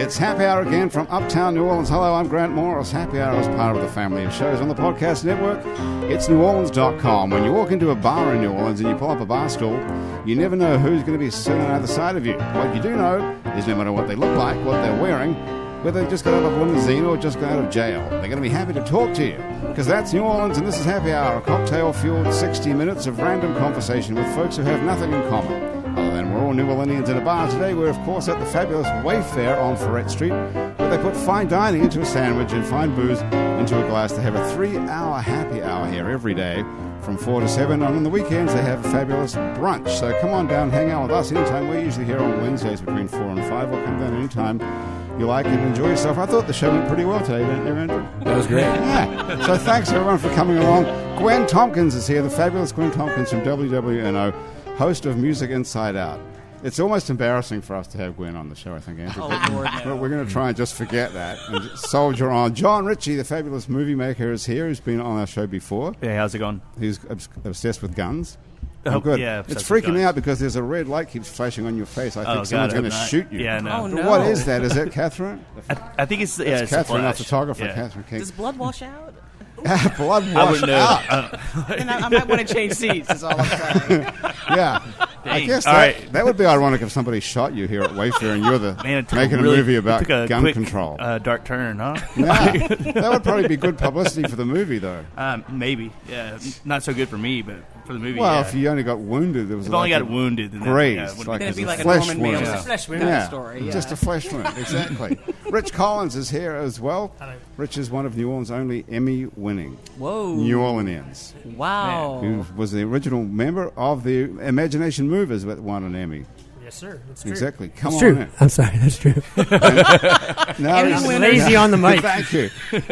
It's Happy Hour again from Uptown New Orleans. Hello, I'm Grant Morris. Happy Hour is part of the family of shows on the podcast network. It's neworleans.com. When you walk into a bar in New Orleans and you pull up a bar stool, you never know who's going to be sitting on either side of you. What you do know is no matter what they look like, what they're wearing, whether they just got out of a limousine or just got out of jail, they're going to be happy to talk to you. Because that's New Orleans, and this is Happy Hour, a cocktail-fueled 60 minutes of random conversation with folks who have nothing in common. Other than we're all New Orleanians in a bar today, we're of course at the fabulous Wayfare on Ferret Street, where they put fine dining into a sandwich and fine booze into a glass. They have a 3-hour happy hour here every day from 4 to 7, and on the weekends they have a fabulous brunch. So come on down, hang out with us anytime. We're usually here on Wednesdays between 4 and 5, or come down anytime you like and enjoy yourself. I thought the show went pretty well today, didn't you, Andrew? That was great. Yeah. So thanks everyone for coming along. Gwen Thompkins is here, the fabulous Gwen Thompkins from WWNO, host of Music Inside Out. It's almost embarrassing for us to have Gwen on the show, I think, Andrew. Oh, Lord, no. But we're going to try and just forget that and just soldier on. John Richie, the fabulous movie maker, is here. He's been on our show before. Yeah, how's it going? He's obsessed with guns. Oh, good. yeah, it's freaking me out because there's a red light keeps flashing on your face. I think someone's going to shoot you. Yeah, no. Oh, But no. What is that? Is that Catherine? I think it's It's Catherine, our flash. photographer, Yeah. Catherine King. Does blood wash out? Blood I wash wouldn't know. out. And I might want to change seats, is all I'm saying. Yeah. I Dang. guess All right. that would be ironic if somebody shot you here at Wayfare and you're the Man, it took making a really- movie it about took a gun quick, control. Dark turn, huh? Yeah. That would probably be good publicity for the movie, though. Maybe. Yeah, not so good for me, but for the movie. Well, yeah. if you only got wounded, there was If like I only got a wounded, then graze, that, like It'd be a like a flesh Norman wound. Mailer. Yeah. It's a flesh wound Yeah, story. Yeah. just a flesh wound, exactly. Rich Collins is here as well. Hello. Rich is one of New Orleans' only Emmy-winning Whoa. New Orleanians, Wow. who was the original member of the Imagination Movers that won an Emmy. Yes, sir. That's true. Exactly. Come It's on true. in. I'm sorry. That's true. Now Emmy he's winner. Lazy on the mic. Thank you.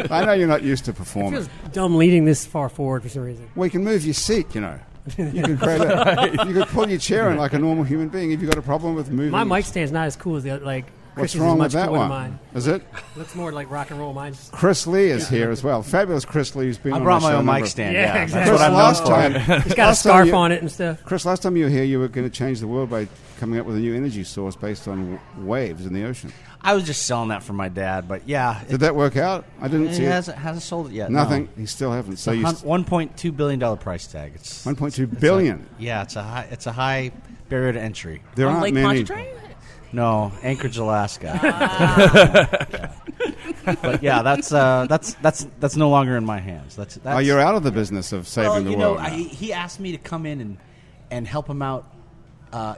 I know you're not used to It performing. feels dumb leading this far forward for some reason. We can move your seat, you know. You can create you could pull your chair in like a normal human being if you've got a problem with moving. My mic stand's not as cool as the other. Like, What's Chris's wrong is much with that cooler one? than mine. Is it? Looks more like rock and roll. Mine's. Chris Lee is here as well. Fabulous Chris Lee, who's been I on brought our my show own a number mic of- stand. Yeah, Yeah, exactly. that's what I'm known last for. time, He's got a last time scarf you- on it and stuff. Chris, last time you were here, you were going to change the world by coming up with a new energy source based on waves in the ocean. I was just selling that for my dad, but yeah, Did that work out? I didn't see he it. hasn't sold it yet. Nothing. No. He still haven't. So It's you a $1.2 billion price tag. It's 1.2 billion. yeah, it's a high barrier to entry. There On aren't Lake many. Pontchartrain? No, Anchorage, Alaska. But yeah, that's no longer in my hands. That's Oh, you're out of the business of saving well, the you world. know, now. he asked me to come in and help him out.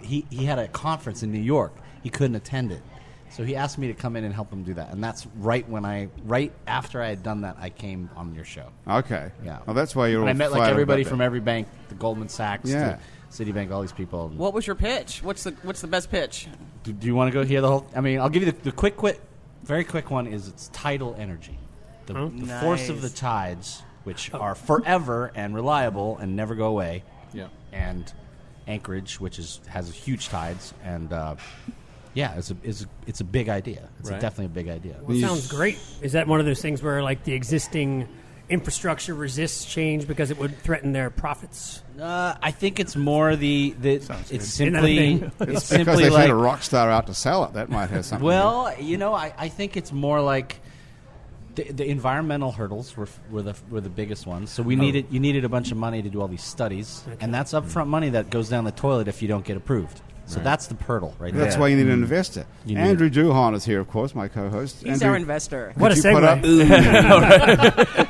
He had a conference in New York. He couldn't attend it, so he asked me to come in and help him do that. And that's right after I had done that, I came on your show. Okay. Yeah. Well, that's why you're And all I met like flattered everybody about from that. every bank, the Goldman Sachs, Yeah. to Citibank, all these people. What was your pitch? What's the best pitch? Do you want to go hear the whole? I mean, I'll give you the very quick one. Is it's tidal energy, the force of the Nice. tides, which are forever and reliable and never go away. Yeah. And Anchorage, which has huge tides, and yeah, it's a big idea. It's Right. definitely a big idea. Well, it sounds great. Is that one of those things where like the existing infrastructure resists change because it would threaten their profits? I think it's more it's Isn't that a simply thing? It's it's because simply they like sent a rock star out to sell it. That might have something. well, you know, I think it's more like the environmental hurdles were the biggest ones. So you needed a bunch of money to do all these studies, and that's upfront money that goes down the toilet if you don't get approved. So that's the hurdle right That's there. why you need an investor. You need Andrew Duhon is here, of course, my co-host. He's Andrew, our investor. What a could you put segue.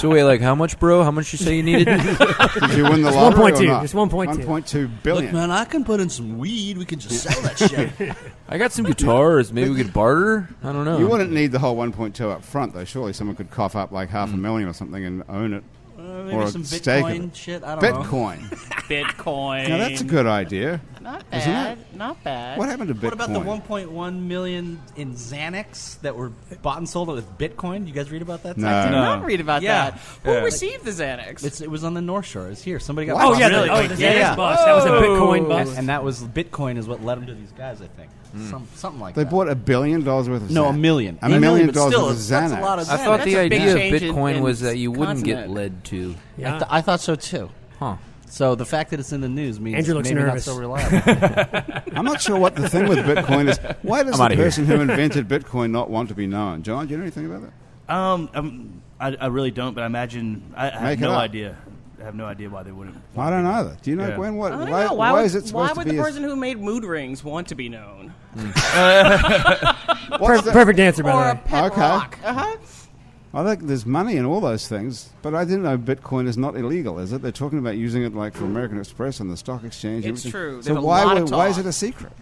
Wait, like how much, bro? How much you say you needed? Did you win the lottery 1.2, or not? just 1.2. 1.2 billion. Look, man, I can put in some weed. We can just sell that shit. I got some guitars. Maybe we could barter. I don't know. You wouldn't need the whole 1.2 up front, though. Surely someone could cough up like $500,000 or something and own it. Maybe Or a some stake of Bitcoin it. shit. I don't know. Bitcoin. Bitcoin. Now, that's a good idea. Not Isn't bad. Not bad. What happened to Bitcoin? What about the 1.1 million in Xanax that were bought and sold with Bitcoin? You guys read about that? No. I did No. not read about Yeah. that. Who Yeah. received the Xanax? It was on the North Shore. It's here. Somebody got What? Oh busted. yeah, Really? the Yeah, Xanax yeah. bust. That was a Bitcoin And, bust. and that was Bitcoin is what led them to these guys, I think. Something like They that. bought $1 billion worth of No, Xanax. $1 million. $1 million but still, worth of that's a Xanax. lot of I Xanax. thought That's the a big idea of change Bitcoin in was that you wouldn't get continent. led to. Yeah. I thought so too. Huh. So the fact that it's in the news means Andrew looks maybe nervous. not so reliable. I'm not sure what the thing with Bitcoin is. Why does I'm the outta here. person who invented Bitcoin not want to be known? John, do you know anything about that? I really don't, but I imagine I have Make it no up. idea. I have no idea why they wouldn't. I don't either. Do you know, Yeah. Gwen? What? I don't Why, know. why is it supposed why would to be? the person who made mood rings want to be known? Perfect answer, by Or the a way. pet Okay. rock. I think there's money in all those things, but I didn't know Bitcoin is not illegal, is it? They're talking about using it like for American Express and the stock exchange. and It's everything. true. So There's a why lot of why is talk. it a secret?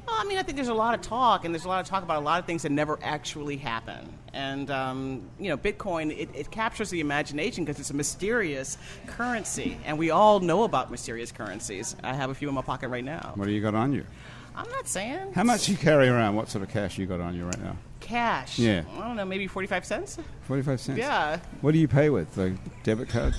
Well, I mean, I think there's a lot of talk, and there's a lot of talk about a lot of things that never actually happen. And, Bitcoin, it captures the imagination because it's a mysterious currency. And we all know about mysterious currencies. I have a few in my pocket right now. What do you got on you? I'm not saying. How much you carry around? What sort of cash you got on you right now? Cash. Yeah. I don't know, maybe 45 cents? 45 cents. Yeah. What do you pay with? The debit card?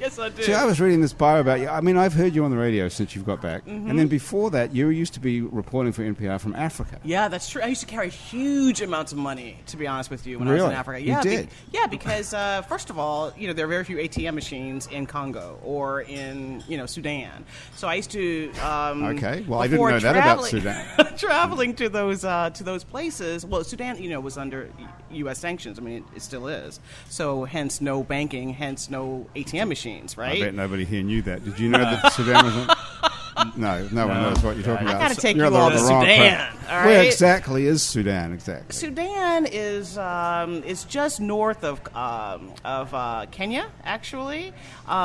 Yes, I do. See, I was reading this bio about you. I mean, I've heard you on the radio since you've got back. Mm-hmm. And then before that, you used to be reporting for NPR from Africa. Yeah, that's true. I used to carry huge amounts of money, to be honest with you, when I was Really? in Africa. You Yeah, did? Because first of all, there are very few ATM machines in Congo or in Sudan. So I used to. Okay. Well, I didn't before know that about traveling- Sudan. traveling to those places. Well, Sudan, was under U.S. sanctions. I mean, it still is. So hence no banking, hence no ATM machines, I right? bet nobody here knew that. Did you know that Sudan was in? No one knows what you're talking I about. gotta take You're you on all the to wrong Sudan, track. all Where right? exactly is Sudan? Exactly. Sudan is just north of Kenya, actually,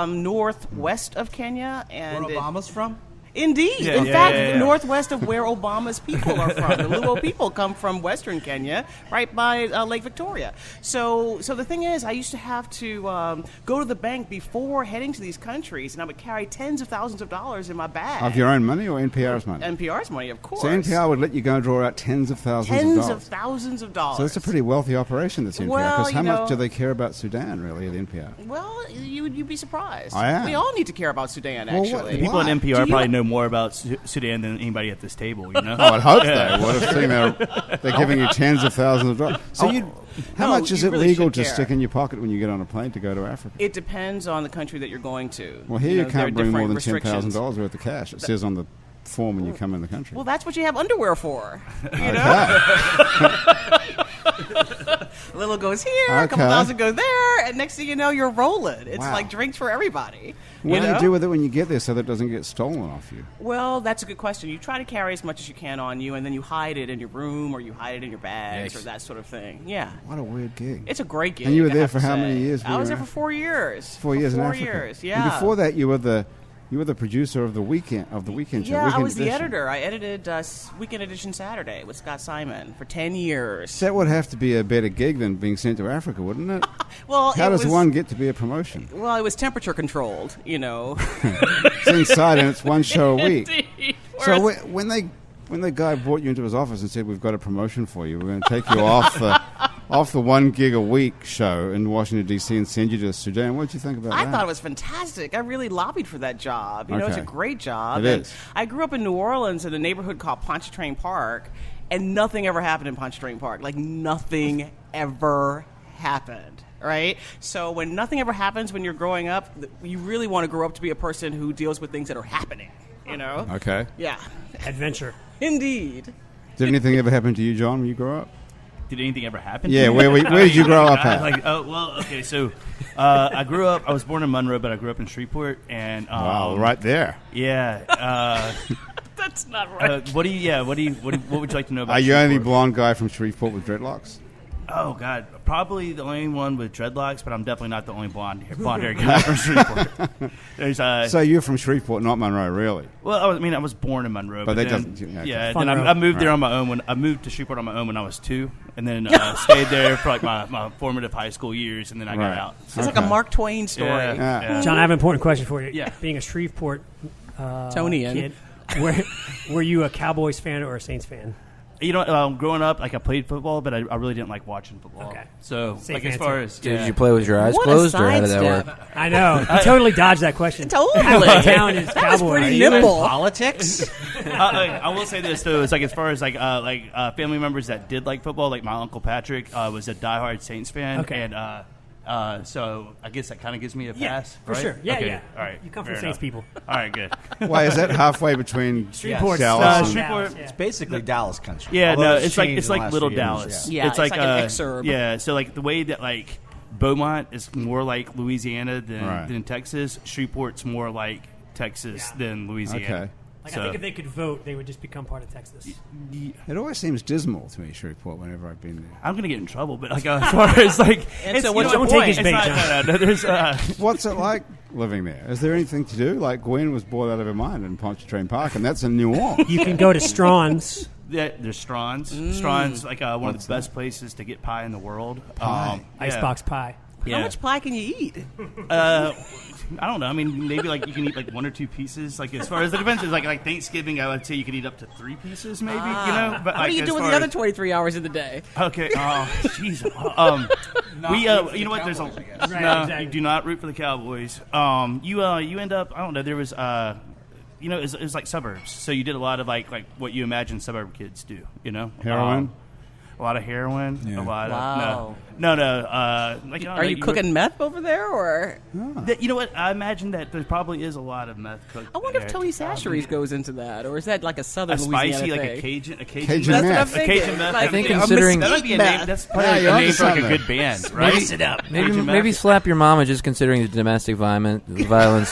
northwest of Kenya, and Where Obama's from? Indeed. Yeah, In yeah, fact, yeah, yeah. northwest of where Obama's people are from. The Luo people come from western Kenya, right by Lake Victoria. So the thing is, I used to have to go to the bank before heading to these countries, and I would carry tens of thousands of dollars in my bag. Of your own money or NPR's money? NPR's money, of course. So NPR would let you go and draw out tens of thousands of Tens dollars. of thousands of dollars. So it's a pretty wealthy operation, this NPR. Well, Because how you much know- do they care about Sudan, really, at NPR? Well, you'd be surprised. I am. We all need to care about Sudan, Well, what- actually. People Why? in Do NPR you- probably know more about Sudan than anybody at this table. You know. I would hope they would have seen they're giving you tens of thousands of dollars. So how No, much is you it really legal should to care. stick in your pocket when you get on a plane to go to Africa? It depends on the country that you're going to. Well, here you there are can't bring more different than restrictions. $10,000 worth of cash. It says on the form when you come in the country. Well, that's what you have underwear for. You know? Okay. A little goes here, a couple Okay. thousand go there, and next thing you know, you're rolling. It's Wow. like drinks for everybody. What do know? you do with it when you get there so that it doesn't get stolen off you? Well, that's a good question. You try to carry as much as you can on you, and then you hide it in your room or you hide it in your bags or that sort of thing. Yeah. What a weird gig. It's a great gig. And you were I there have for to how say. many years? I was were there you for 4 years. 4 years in For Africa. 4 years, yeah. And before that, you were the producer of the weekend show. Yeah, I Weekend was the Edition. editor. I edited Weekend Edition Saturday with Scott Simon for 10 years. That would have to be a better gig than being sent to Africa, wouldn't it? Well, How it does was, one get to be a promotion? Well, it was temperature controlled, you know. It's inside and it's one show a week. Indeed. So Whereas- when the guy brought you into his office and said, "We've got a promotion for you. We're going to take you off the 1 gig a week show in Washington D.C. and send you to Sudan," what did you think about I that? thought it was fantastic. I really lobbied for that job. You know, it's a Okay. great job. It And is. I grew up in New Orleans in a neighborhood called Pontchartrain Park, and nothing ever happened in Pontchartrain Park. Like, nothing ever happened. Right? So when nothing ever happens when you're growing up, you really want to grow up to be a person who deals with things that are happening. You know? Okay. Yeah. Adventure. Indeed. Did anything ever happen to you, John, when you grew up? Did anything ever happen? Yeah, to me? where did you grow up at? Okay. So I grew up. I was born in Monroe, but I grew up in Shreveport, and Wow, right there. Yeah. That's not right. What would you like to know about? Are you only Shreveport? blonde guy from Shreveport with dreadlocks? Oh God, probably the only one with dreadlocks, but I'm definitely not the only blonde-haired guy from Shreveport. There's So you're from Shreveport, not Monroe, really? well, I was born in Monroe, But that then, doesn't- yeah, okay. yeah. Fun Then road. I moved there Right. on my own when I moved to Shreveport on my own when I was 2, and then stayed there for like my formative high school years, and then I Right. got out. It's like a Mark Twain story. Yeah. John, I have an important question for you. Yeah. Being a Shreveport Tonian. kid, were you a Cowboys fan or a Saints fan? You know, growing up, like I played football, but I really didn't like watching football. Okay. So, Safe like as answer. far as Did you play with your eyes What a closed, or how did that sidestep. work? I know. You totally dodged that question. Totally. Town is That was Cowboys. pretty Are you in nimble. politics? I will say this though, it's like as far as family members that did like football, like my uncle Patrick was a diehard Saints fan, Okay. and So I guess that kind of gives me a Yeah, pass, for right? sure. Yeah, okay. yeah. All right. You come fair from Saints enough. people. All right, good. Why is that halfway between Shreveport's Dallas and- Shreveport- yeah. It's basically Dallas country. Yeah, Although no, it's it's like changed in the last little few years, Dallas. Yeah, it's like an uh, exurb. Yeah, so like the way that like Beaumont is more like Louisiana than Right. than Texas, Shreveport's more like Texas than Louisiana. Okay. Like, So- I think if they could vote, they would just become part of Texas. It always seems dismal to me, Shreveport, whenever I've been there. I'm gonna get in trouble, but like as far as like, And it's, so you what's know, your it's point? Take his it's bait, not- John. no, there's What's it like living there? Is there anything to do? Like Gwen was bored out of her mind in Pontchartrain Park, and that's in New Orleans. You can go to Strawn's. there's Strawn's. Strawn's like one of the best places to get pie in the world. Pie? Icebox pie. Yeah. How much pie can you eat? I don't know. I mean, maybe like you can eat like 1 or 2 pieces. Like as far as the depends, like Thanksgiving, I would say you could eat up to 3 pieces, maybe. You know, but What like, do you as do with far the other as- 23 hours of the day? Okay. Oh, jeez. We you know what? There's a Right, no. exactly. You do not root for the Cowboys. You end up. I don't know. There was you know, it was like suburbs. So you did a lot of like what you imagine suburb kids do. You know, Heroin? A lot of heroin. Yeah. A lot Wow. of no. Like Are you cooking meth over there, or You know what? I imagine that there probably is a lot of meth cooked. I wonder if there. Tony Sacheries goes into that, or is that like a Southern a spicy, Louisiana like thing? a Cajun Cajun That's what I'm meth. A thinking. Cajun meth. Like, I think a considering- that might be a mesquite name. meth. That's Yeah, probably you're a name onto for like a something. good band, right? Mix it up. Maybe slap your mama, just considering the domestic violence.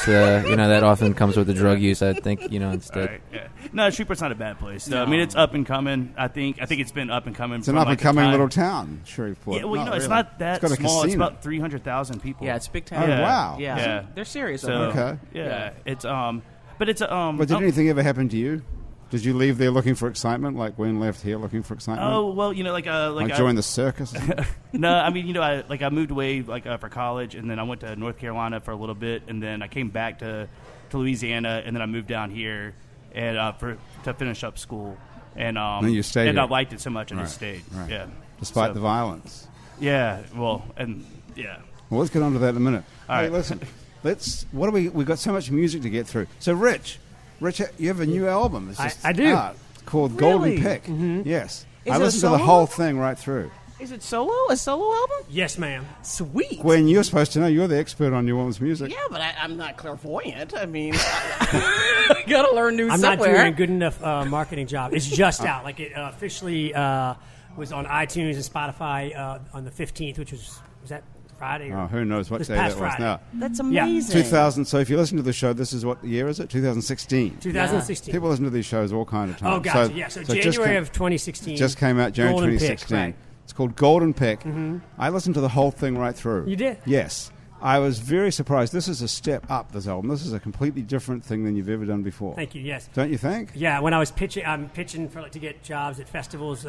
That often comes with the drug use. I think instead. Right, yeah. No, Shreveport's not a bad place. I mean, it's up and coming. I think it's been up and coming. It's an up-and-coming little town, Shreveport. Yeah, well, it's really. not that It's got a small. It's casino. about 300,000 people. Yeah, it's big Oh, town. wow. Yeah. Yeah. They're serious. So, over there. Okay. Yeah, it's but it's But did anything ever happen to you? Did you leave there looking for excitement, like Gwen left here looking for excitement? Oh well, like join the circus? No, I mean, I moved away for college, and then I went to North Carolina for a little bit, and then I came back to Louisiana, and then I moved down here and to finish up school. And then you stayed and here. I liked it so much, I Right, just stayed. right. Yeah, Despite So- the violence. Yeah, well, and yeah. Well, let's get on to that in a minute. All Hey, right. listen. What do we've got so much music to get through. So, Rich, you have a new album. It's just I do. out. It's called Really? Golden Pick. Yes. Is I it a listened to the solo? whole thing right through. Is it solo? A solo album? Yes, ma'am. Sweet. Gwen, you're supposed to know. You're the expert on New Orleans music. Yeah, but I'm not clairvoyant. I mean, I gotta learn new I'm not somewhere. doing a good enough marketing job. It's just out. Like it officially was on iTunes and Spotify on the 15th, which was that Friday? Oh, who knows what This day that past was Friday. now. That's Yeah. amazing. 2000. So if you listen to the show, this is what year is it? 2016. 2016. People listen to these shows all kind of times. Oh, gotcha. Yeah, so it just January came- of 2016. just came out January Golden Pick, 2016. right. It's called Golden Pick. I listened to the whole thing right through. You did? Yes. I was very surprised. This is a step up, this album. This is a completely different thing than you've ever done before. Thank you. Yes. Don't you think? Yeah. When I was pitching, I'm pitching for to get jobs at festivals.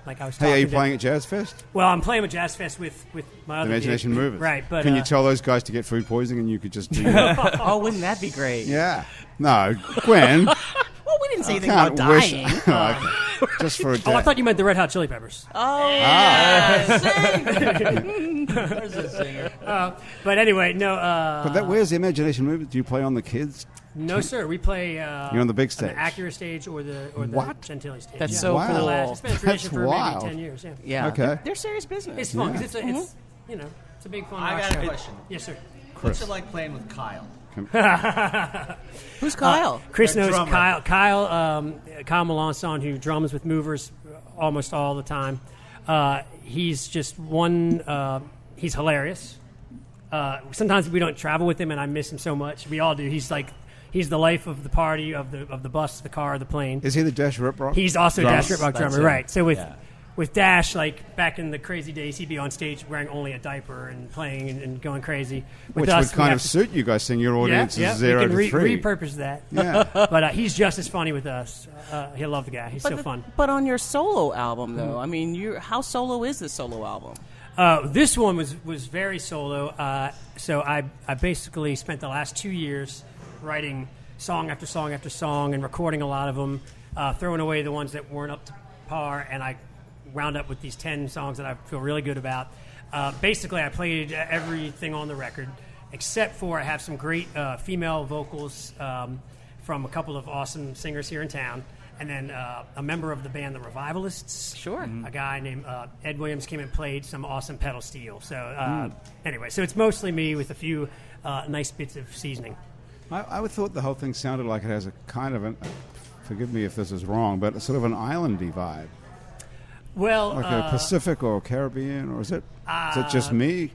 Like I was. Hey, are you talking to- playing at Jazz Fest? Well, I'm playing with Jazz Fest with my The other Imagination gig. Movers. Right, but Can you tell those guys to get food poisoning and you could just do that? Oh, wouldn't that be great? Yeah. No, Gwen. Well, we didn't say anything can't about wish. dying. Okay. Just for a day. Oh, I thought you meant the Red Hot Chili Peppers. Oh, yeah. Sing. But anyway, no. But where's the Imagination Movers? Do you play on the kids? No, sir. We play. You're on the big on stage. the Acura stage or the What? Chantilly stage. That's yeah. so Wow. cool. It's been a tradition That's for wild. maybe 10 years. Yeah. Yeah. Okay. They're serious business. It's fun Yeah. 'cause it's it's a big fun. I rock got a show. question. Yes, sir. What's it like playing with Kyle? Who's Kyle? Chris Their knows drummer. Kyle Melanson, who drums with Movers almost all the time. He's just one. He's hilarious. Sometimes we don't travel with him, and I miss him so much. We all do. He's the life of the party, of the bus, the car, the plane. Is he the Dash Rip Rock? He's also drummer? Dash Rip Rock That's drummer, him. right? So Yeah. with Dash, like back in the crazy days, he'd be on stage wearing only a diaper and playing and going crazy. With Which us, would we kind have of to- suit you guys, seeing your audience yeah, is 0 we can to 3. repurpose that. Yeah. But he's just as funny with us. He'll love the guy. He's so fun. But on your solo album, though, I mean, how solo is this solo album? This one was very solo. So I basically spent the last 2 years writing song after song after song and recording a lot of them, throwing away the ones that weren't up to par, and I wound up with these 10 songs that I feel really good about. Basically, I played everything on the record, except for I have some great female vocals from a couple of awesome singers here in town. and then a member of the band, the Revivalists. Sure. A guy named Ed Williams came and played some awesome pedal steel. So anyway, so it's mostly me with a few nice bits of seasoning. I would thought the whole thing sounded like it has a kind of an, forgive me if this is wrong, but sort of an islandy vibe. Well, Like a Pacific or Caribbean, or is it just me?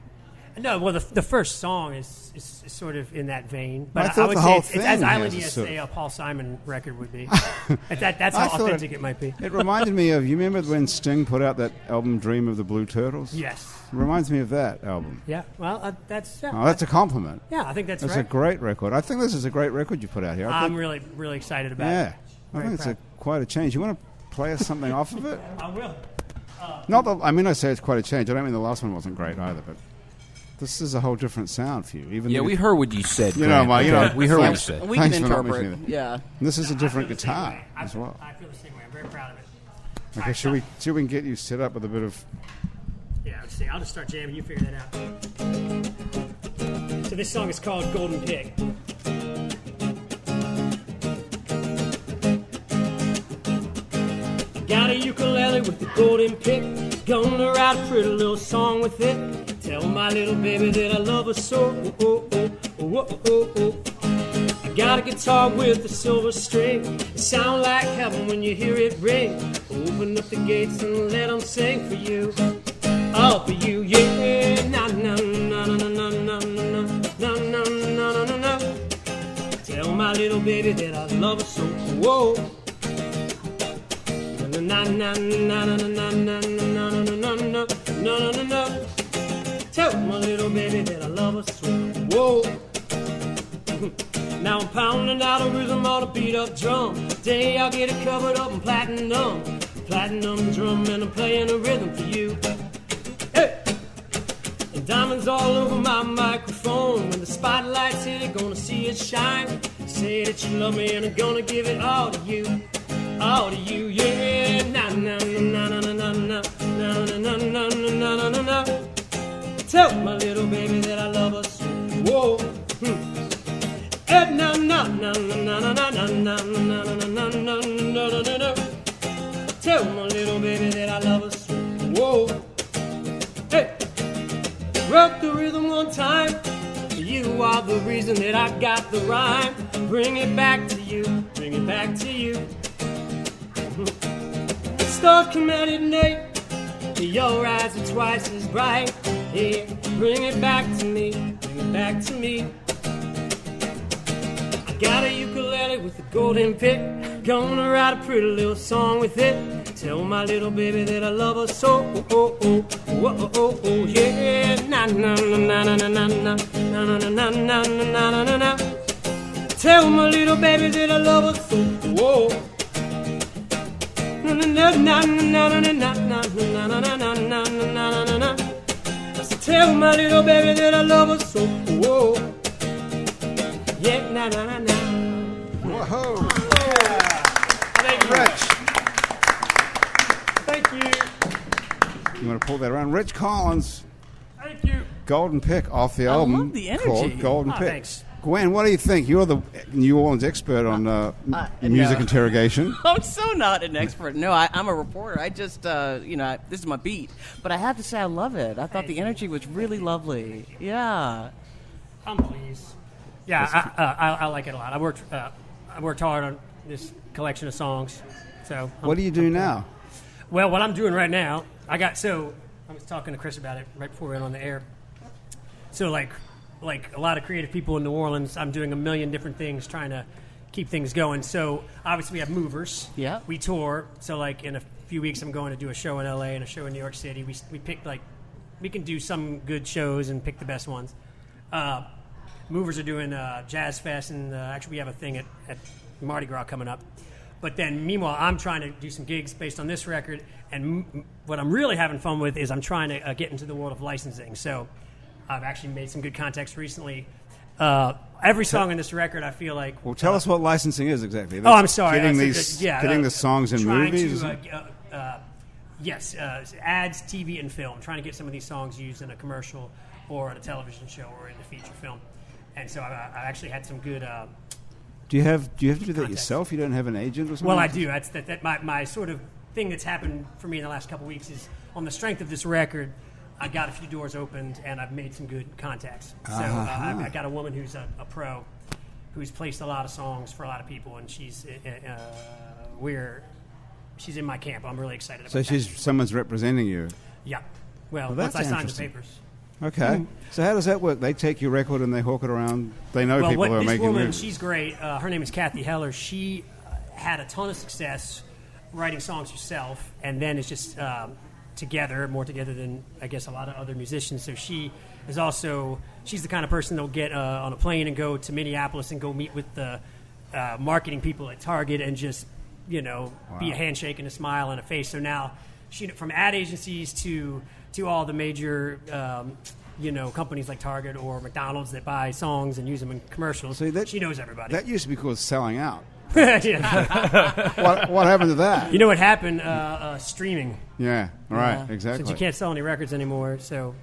No, well, the first song is sort of in that vein. But I thought would the say whole it's thing as has islandy a as, sort say, of- a Paul Simon record would be. That's I how thought authentic it might be. It reminded me of, you remember when Sting put out that album Dream of the Blue Turtles? Yes. It reminds me of that album. Yeah. Well, that's Oh, that's a compliment. yeah. I think that's That's right. a great record. I think this is a great record you put out here. I I'm think, really excited about yeah. it. I Very think proud. it's quite a change. You want to play us something off of it? I will. Not that, I mean, I say it's quite a change. I don't mean the last one wasn't great either, but this is a whole different sound for you. Even Yeah, the- we heard what you said. You know, Grant. We heard what you said. We Thanks can for not interpret. mentioning that. Yeah. And this is a different I feel the same guitar way. as well. I feel the same way. I'm very proud of it. Okay, should we get you set up with a bit of... Yeah, let's see. I'll just start jamming. You figure that out. So this song is called Golden Pig. Got a ukulele with a golden pick. Gonna write a pretty little song with it. Tell my little baby that I love her so. Oh, oh, oh, oh, oh, oh. I got a guitar with a silver string. It sounds like heaven when you hear it ring. Open up the gates and let them sing for you. All for you, yeah. Na na na na na na na na na na na na na. Tell my little baby that I love her so. Whoa. Na na na na na na na na na na na na na na na. Tell my little baby that I love her so. Whoa. Now I'm pounding out a rhythm on a beat up drum. Day I'll get it covered up in platinum drum, and I'm playing a rhythm for you. Hey. And diamonds all over my microphone. When the spotlights hit it, gonna see it shine. Say that you love me and I'm gonna give it all to you. All to you, yeah. Na na na na na na na na na na na na na na na. Tell my little baby that I love her so. Whoa. Na na na na na na na na na na na na na na. Tell my little baby that I love her so. Whoa. Hey. Rock the rhythm one time. You are the reason that I got the rhyme. Bring it back to you. Bring it back to you. Stars come out at night. Your eyes are twice as bright. Yeah, bring it back to me. Bring it back to me. I got a ukulele with a golden pick. Gonna write a pretty little song with it. Tell my little baby that I love her so. Oh, oh, oh, oh, oh, oh, yeah. Na na na na na na na na na na na na na na na. Tell my little baby that I love her so. Whoa. Na na na na na na na na na na na na na na na na. Just tell my little baby that I love her so. Whoa. Yeah, na na na na. Whoa! Thank you. Rich, Thank you. you want to pull that around? Rich Collins, Thank you. Golden Pick off the album love the energy. called Golden Oh, Pick. thanks. Gwen, what do you think? You're the New Orleans expert on music no. interrogation. I'm so not an expert. No, I'm a reporter. I just, this is my beat. But I have to say, I love it. I thought the energy was really lovely. Yeah. I'm pleased. Yeah, I like it a lot. I worked hard on this collection of songs. So What do you do now? Well, what I'm doing right now, I was talking to Chris about it right before we went on the air. So like a lot of creative people in New Orleans, I'm doing a million different things trying to keep things going. So obviously we have movers. Yeah. We tour. So like in a few weeks I'm going to do a show in LA and a show in New York City. We picked we can do some good shows and pick the best ones. Movers are doing Jazz Fest, and actually we have a thing at Mardi Gras coming up. But then, meanwhile, I'm trying to do some gigs based on this record, and what I'm really having fun with is I'm trying to get into the world of licensing. So I've actually made some good contacts recently. Every song on this record, I feel like... Well, tell us what licensing is exactly. Oh, I'm sorry. Getting the songs in trying movies? Yes, ads, TV, and film. Trying to get some of these songs used in a commercial or in a television show or in a feature film. And so I actually had some good Do you have to do that Context. yourself? You don't have an agent or something? Well, I do. That's my sort of thing that's happened for me in the last couple of weeks is on the strength of this record, I got a few doors opened and I've made some good contacts. So I got a woman who's a pro who's placed a lot of songs for a lot of people, and she's in my camp. I'm really excited about that. So someone's representing you. Yeah. Well, that's once I signed the interesting. papers. Okay. So how does that work? They take your record and they hawk it around. They know people who are this making woman, moves. she's great. Her name is Kathy Heller. She had a ton of success writing songs herself, and then is just more together than I guess a lot of other musicians. So she's the kind of person that'll get on a plane and go to Minneapolis and go meet with the marketing people at Target and just be a handshake and a smile and a face. So now she, from ad agencies to all the major companies like Target or McDonald's that buy songs and use them in commercials. See, she knows everybody. That used to be called selling out. Yeah. What happened to that? You know what happened? Streaming. Yeah, right, exactly. Since you can't sell any records anymore, so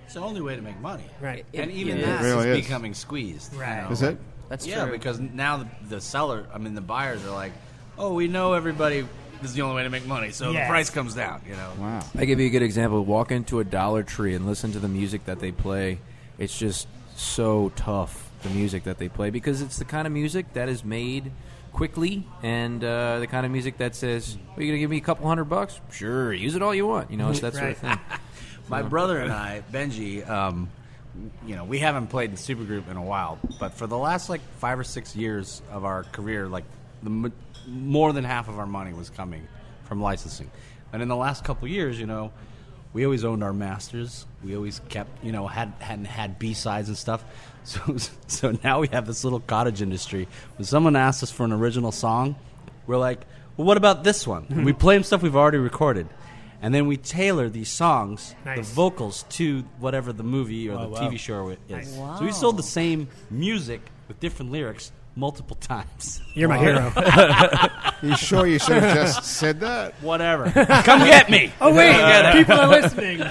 It's the only way to make money. right. And even it that really is is. becoming squeezed. Right. Is it? That's Yeah, true. because now the buyers are like, oh, we know everybody. This is the only way to make money, so Yes. the price comes down. Wow. I give you a good example. Walk into a Dollar Tree and listen to the music that they play. It's just so tough, the music that they play, because it's the kind of music that is made quickly, and the kind of music that says, "Are you going to give me a couple $100? Sure, use it all you want." It's that sort of thing. My brother and I, Benji, we haven't played in Supagroup in a while, but for the last 5 or 6 years of our career, more than half of our money was coming from licensing. And in the last couple years, we always owned our masters. We always kept, had B-sides and stuff. So now we have this little cottage industry. When someone asks us for an original song, we're like, well, what about this one? And we play them stuff we've already recorded. And then we tailor these songs, the vocals, to whatever the movie or the TV show is. Nice. Wow. So we sold the same music with different lyrics multiple times. You're my hero. You sure you should have just said that? Whatever. Come get me. Oh wait, people are listening.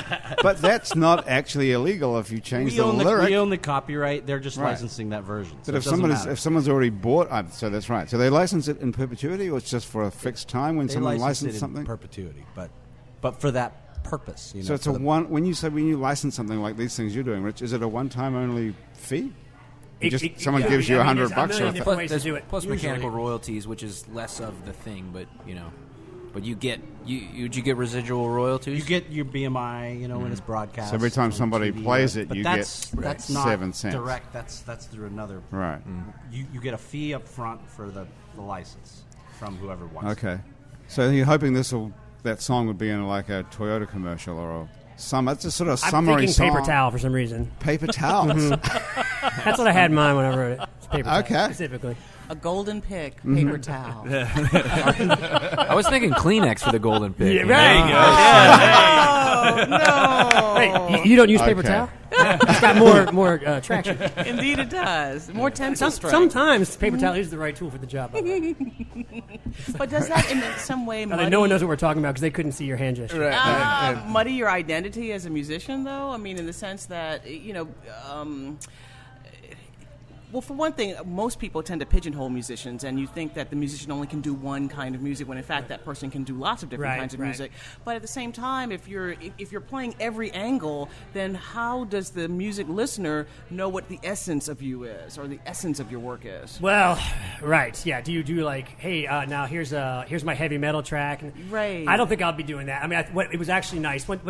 But that's not actually illegal if you change We the own lyric. we own the copyright. They're just Right. licensing that version. So But it if doesn't matter. someone's already bought, so that's right. So they license it in perpetuity, or it's just for a fixed time when They someone license licenses it something? in perpetuity, but for that purpose. So it's when you license something like these things you're doing, Rich, is it a one-time only fee? Someone gives you $100 there's a or million different ways to There's do it. plus Usually. mechanical royalties, which is less of the thing, but you get you get residual royalties. You get your BMI, when it's broadcast. So every time on somebody TV, plays it, but you that's not 7 cents. direct. That's through another. Right. You get a fee up front for the license from whoever wants. it. Okay. So you're hoping that song would be in a Toyota commercial or it's a sort of I'm summary thinking song. paper towel for some reason. Paper towels. That's what I had in mind when I wrote it. It's paper towel, Okay. specifically. A golden pick, paper towel. I was thinking Kleenex for the golden pick. Yeah, right. No. Wait, you don't use paper Okay. towel? It's got more traction. Indeed it does. More tensile strength. Sometimes paper towel is the right tool for the job. But does that in some way muddy, No one knows what we're talking about because they couldn't see your hand gesture. muddy your identity as a musician, though? I mean, in the sense that, well, for one thing, most people tend to pigeonhole musicians, and you think that the musician only can do one kind of music, when in fact that person can do lots of different kinds of music. But at the same time, if you're playing every angle, then how does the music listener know what the essence of you is, or the essence of your work is? Well, right, yeah. Do you do hey, now here's my heavy metal track? Right. I don't think I'll be doing that. I mean, it was actually nice. First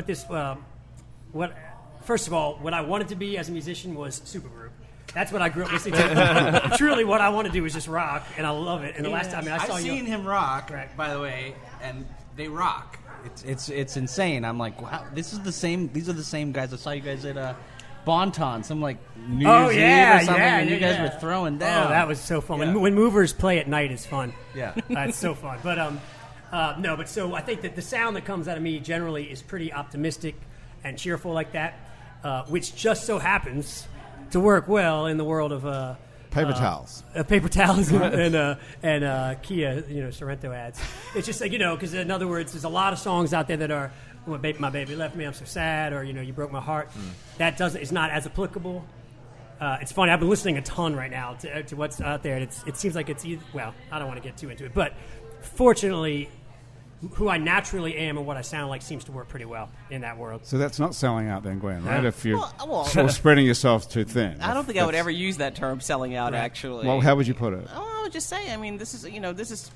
of all, what I wanted to be as a musician was Supagroup. That's what I grew up listening to. Truly, what I want to do is just rock, and I love it. And the last time I saw I've seen him rock, by the way, and they rock. It's insane. I'm like, wow, this is the same. These are the same guys. I saw you guys at Bonton, some New Year's Eve or something, and you guys were throwing down. Oh, that was so fun. Yeah. When movers play at night is fun. Yeah, it's so fun. But but so I think that the sound that comes out of me generally is pretty optimistic and cheerful like that, which just so happens to work well in the world of Paper towels. Paper towels and Kia, Sorrento ads. It's just because in other words, there's a lot of songs out there that are, my baby left me, I'm so sad, or you broke my heart. That is not as applicable it's funny. I've been listening a ton right now to what's out there, and it seems like it's either, well, I don't want to get too into it, but fortunately, who I naturally am and what I sound like seems to work pretty well in that world. So that's not selling out then, Gwen, right? Yeah. If you're Well, sort of spreading yourself too thin. I don't think I would ever use that term, selling out. Actually, Well, how would you put it? Oh, I would just say, I mean, this is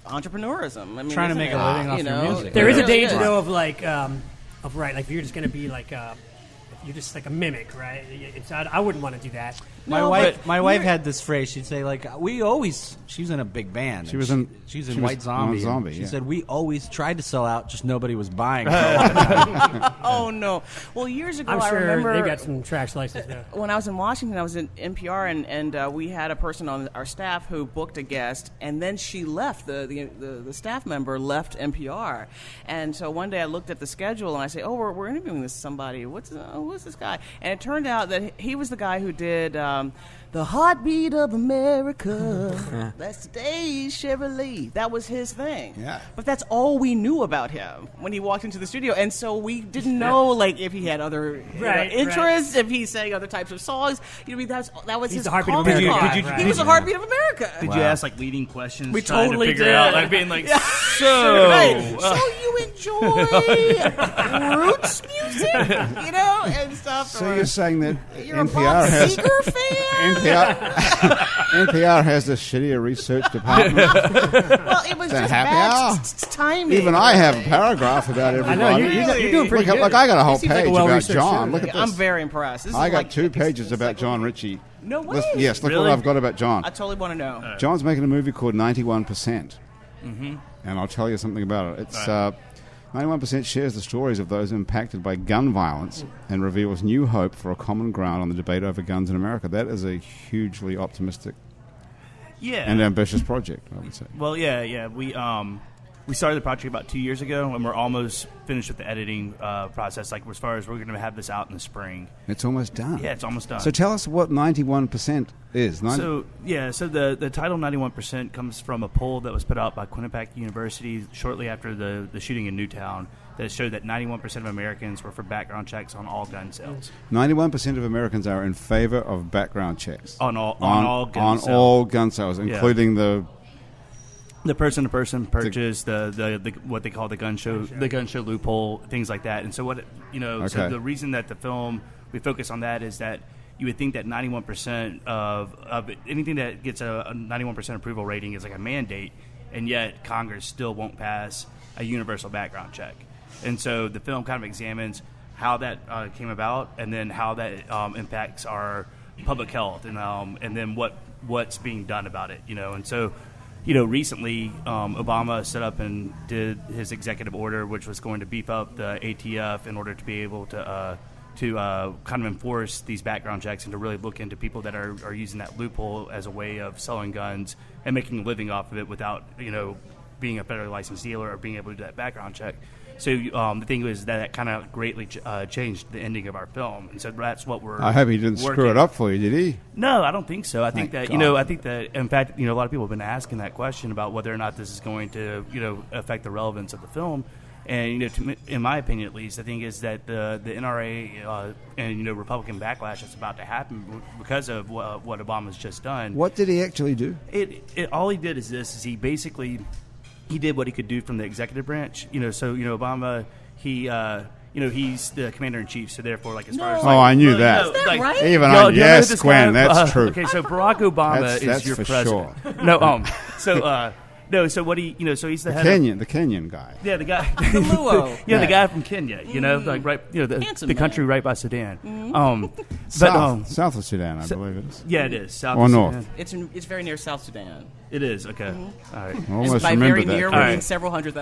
entrepreneurism. I mean, Trying to isn't make it? a living off You your know? music. There is a It really danger, is. though, of like, like if you're just going to be like, you're just like a mimic, right? I wouldn't want to do that. My wife had this phrase. She'd say, like, she was in a big band. She was in White Zombie. White Zombie, She yeah. said, we always tried to sell out, just nobody was buying. Oh no! Well, years ago, I'm I sure remember they got some tracks licensed there. when I was in Washington, I was in NPR, and we had a person on our staff who booked a guest, and then she left. The staff member left NPR, and so one day I looked at the schedule and I say, "Oh, we're interviewing somebody. Who's this guy?" And it turned out that he was the guy who did The Heartbeat of America. That's today's Chevrolet. That was his thing. Yeah. But that's all we knew about him when he walked into the studio, and so we didn't know like if he had other interests, if he sang other types of songs. You know, that was He's his the Heartbeat of calling America. card. Did you- He was the Heartbeat of America. Did you ask like leading questions? We trying totally to figure did. out, like being like, Right. So you enjoy roots music, you know, and stuff. So or you're saying that you're a NPR Bob has Seger fan? NPR has a shittier research department. Well, it was Then just happy bad hour. timing. Even I have a paragraph about everybody. I know you're doing pretty good. Look, I got a whole He seems like a page about well-researched John. show. Look at this. I'm very impressed. This I is got like 2 pages about John Richie. No way. Yes, look Really? what I've got about John. I totally want to know. John's making a movie called 91%. Mm-hmm. And I'll tell you something about it. It's 91% shares the stories of those impacted by gun violence and reveals new hope for a common ground on the debate over guns in America. That is a hugely optimistic and ambitious project, I would say. Well, yeah. We started the project about 2 years ago, and we're almost finished with the editing process. Like as far as we're going to have this out in the spring. It's almost done. Yeah, it's almost done. So tell us what 91% is. So the title 91% comes from a poll that was put out by Quinnipiac University shortly after the shooting in Newtown that showed that 91% of Americans were for background checks on all gun sales. 91% of Americans are in favor of background checks On all gun sales. all gun sales, including the person-to-person purchase, the what they call the gun show loophole, things like that. And so so the reason that the film we focus on that is that you would think that 91% of anything that gets a 91% approval rating is like a mandate, and yet Congress still won't pass a universal background check. And so the film kind of examines how that came about, and then how that impacts our public health, and then what's being done about it. And so. Recently, Obama set up and did his executive order, which was going to beef up the ATF in order to be able to kind of enforce these background checks and to really look into people that are using that loophole as a way of selling guns and making a living off of it without, being a federally licensed dealer or being able to do that background check. So the thing was that kind of greatly changed the ending of our film, and so that's what we're. I hope he didn't screw it up for you, did he? No, I don't think so. I think Thank that God. I think that in fact, a lot of people have been asking that question about whether or not this is going to affect the relevance of the film. And in my opinion, at least, I think is that the NRA and Republican backlash that's about to happen because of what Obama's just done. What did he actually do? All he did is this: is he basically. He did what he could do from the executive branch, So Obama, he's the commander-in-chief, so therefore, like as far as I knew that. Is that right? Even No, on do you know yes, this Gwen, guy? that's true. Okay, so Barack Obama That's is your for president. sure. No, so what he, so he's the head of, The Kenyan guy. yeah, the guy, The Luo. the guy from Kenya, like right, Handsome the country man. right by Sudan. South of Sudan, I believe it is. Yeah, it is south Or of north. Sudan. It's very near South Sudan. It is okay. All right. I almost By remember very that. near, All we right. mean several hundred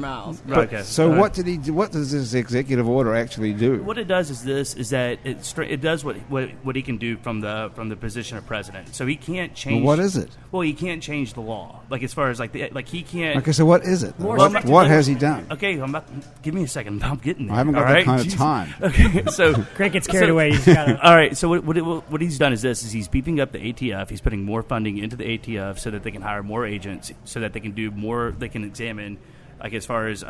miles. Right, okay. So All right. what did he do? What does this executive order actually do? What it does is that it does what he can do from the position of president. So he can't change. Well, what is it? Well, he can't change the law. Like as far as he can't. Okay, so what is it? More What strict has he done? Okay, give me a second. I'm getting there. I haven't got all that right? kind of Jeez. time. Okay, so Greg gets carried away. He's got all right. So what he's done is this: is he's beefing up the ATF. He's putting more funding into the ATF so that they can hire more agents, so that they can do more. They can examine, like as far as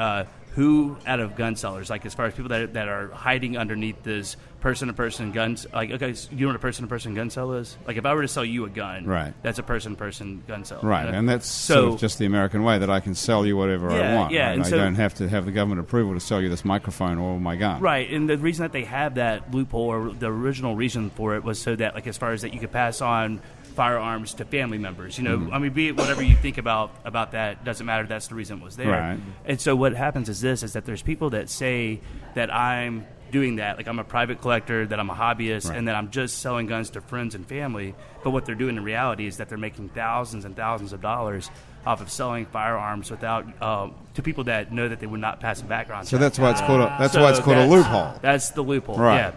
who out of gun sellers, like as far as people that are hiding underneath this person-to-person guns, like, okay, so you know what a person-to-person gun sale is? Like, if I were to sell you a gun, right, that's a person-to-person gun sale. Right, and that's sort of just the American way that I can sell you whatever I want. Yeah, right? and I don't have to have the government approval to sell you this microphone or my gun. Right, and the reason that they have that loophole, or the original reason for it, was so that, like, as far as that you could pass on firearms to family members. You know, I mean, be it whatever you think about that, doesn't matter. That's the reason it was there. Right. And so what happens is that there's people that say that I'm doing that, like I'm a private collector, that I'm a hobbyist, right, and that I'm just selling guns to friends and family. But what they're doing in reality is that they're making thousands and thousands of dollars off of selling firearms without to people that know that they would not pass a background check. So that's why it's called a loophole. That's the loophole. Right. Yeah.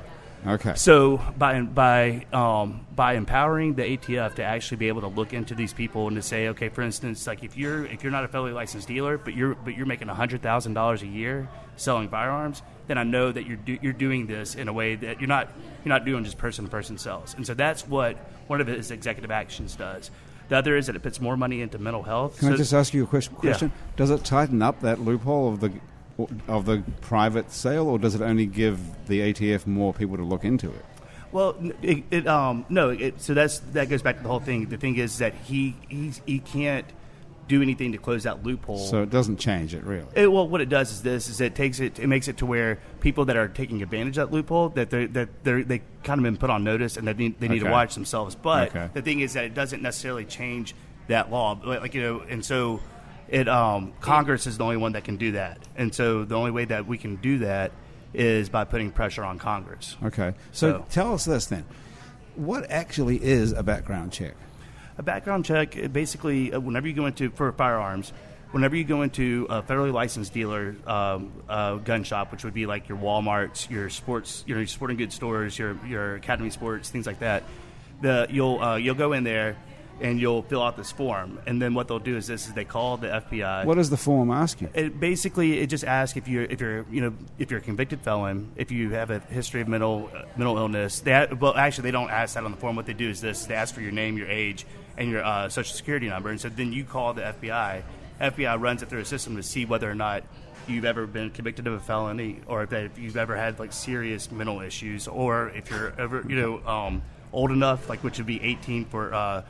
Okay. So by empowering the ATF to actually be able to look into these people and to say, okay, for instance, like if you're not a federally licensed dealer, but you're making $100,000 a year selling firearms, then I know that you're doing this in a way that you're not doing just person to person sales. And so that's what one of his executive actions does. The other is that it puts more money into mental health. Can I just ask you a question? Yeah. Does it tighten up that loophole of the private sale, or does it only give the ATF more people to look into it? Well, so that goes back to the whole thing. The thing is that he can't do anything to close that loophole. So it doesn't change it really. Well, what it does is it makes it to where people that are taking advantage of that loophole, that they kind of been put on notice and that they need to watch themselves. But the thing is that it doesn't necessarily change that law, and so. Congress is the only one that can do that, and so the only way that we can do that is by putting pressure on Congress. Okay, so tell us this then: what actually is a background check? A background check, basically, whenever you go into a federally licensed dealer gun shop, which would be like your Walmarts, your sporting goods stores, your Academy Sports, things like that, you'll go in there and you'll fill out this form, and then what they'll do is they call the FBI. What does the form ask you? It just asks if you're a convicted felon, if you have a history of mental illness. They don't ask that on the form. What they do is this: they ask for your name, your age, and your social security number. And so then you call the FBI. FBI runs it through a system to see whether or not you've ever been convicted of a felony, or if you've ever had like serious mental issues, or if you're ever old enough, like which would be 18 for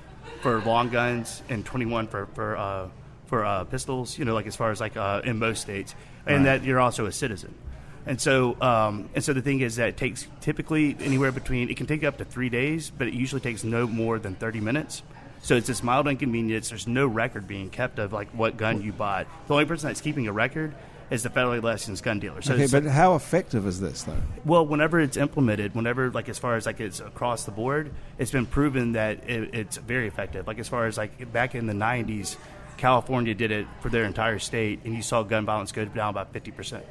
long guns and 21 for pistols, like as far as like in most states, and that you're also a citizen. And so the thing is that it takes typically anywhere between, it can take up to 3 days, but it usually takes no more than 30 minutes. So it's this mild inconvenience. There's no record being kept of like what gun you bought. The only person that's keeping a record is the federally licensed gun dealer. So okay, but how effective is this, though? Well, whenever it's implemented, like as far as like it's across the board, it's been proven that it's very effective. Like as far as like back in the 90s, California did it for their entire state, and you saw gun violence go down about 50%.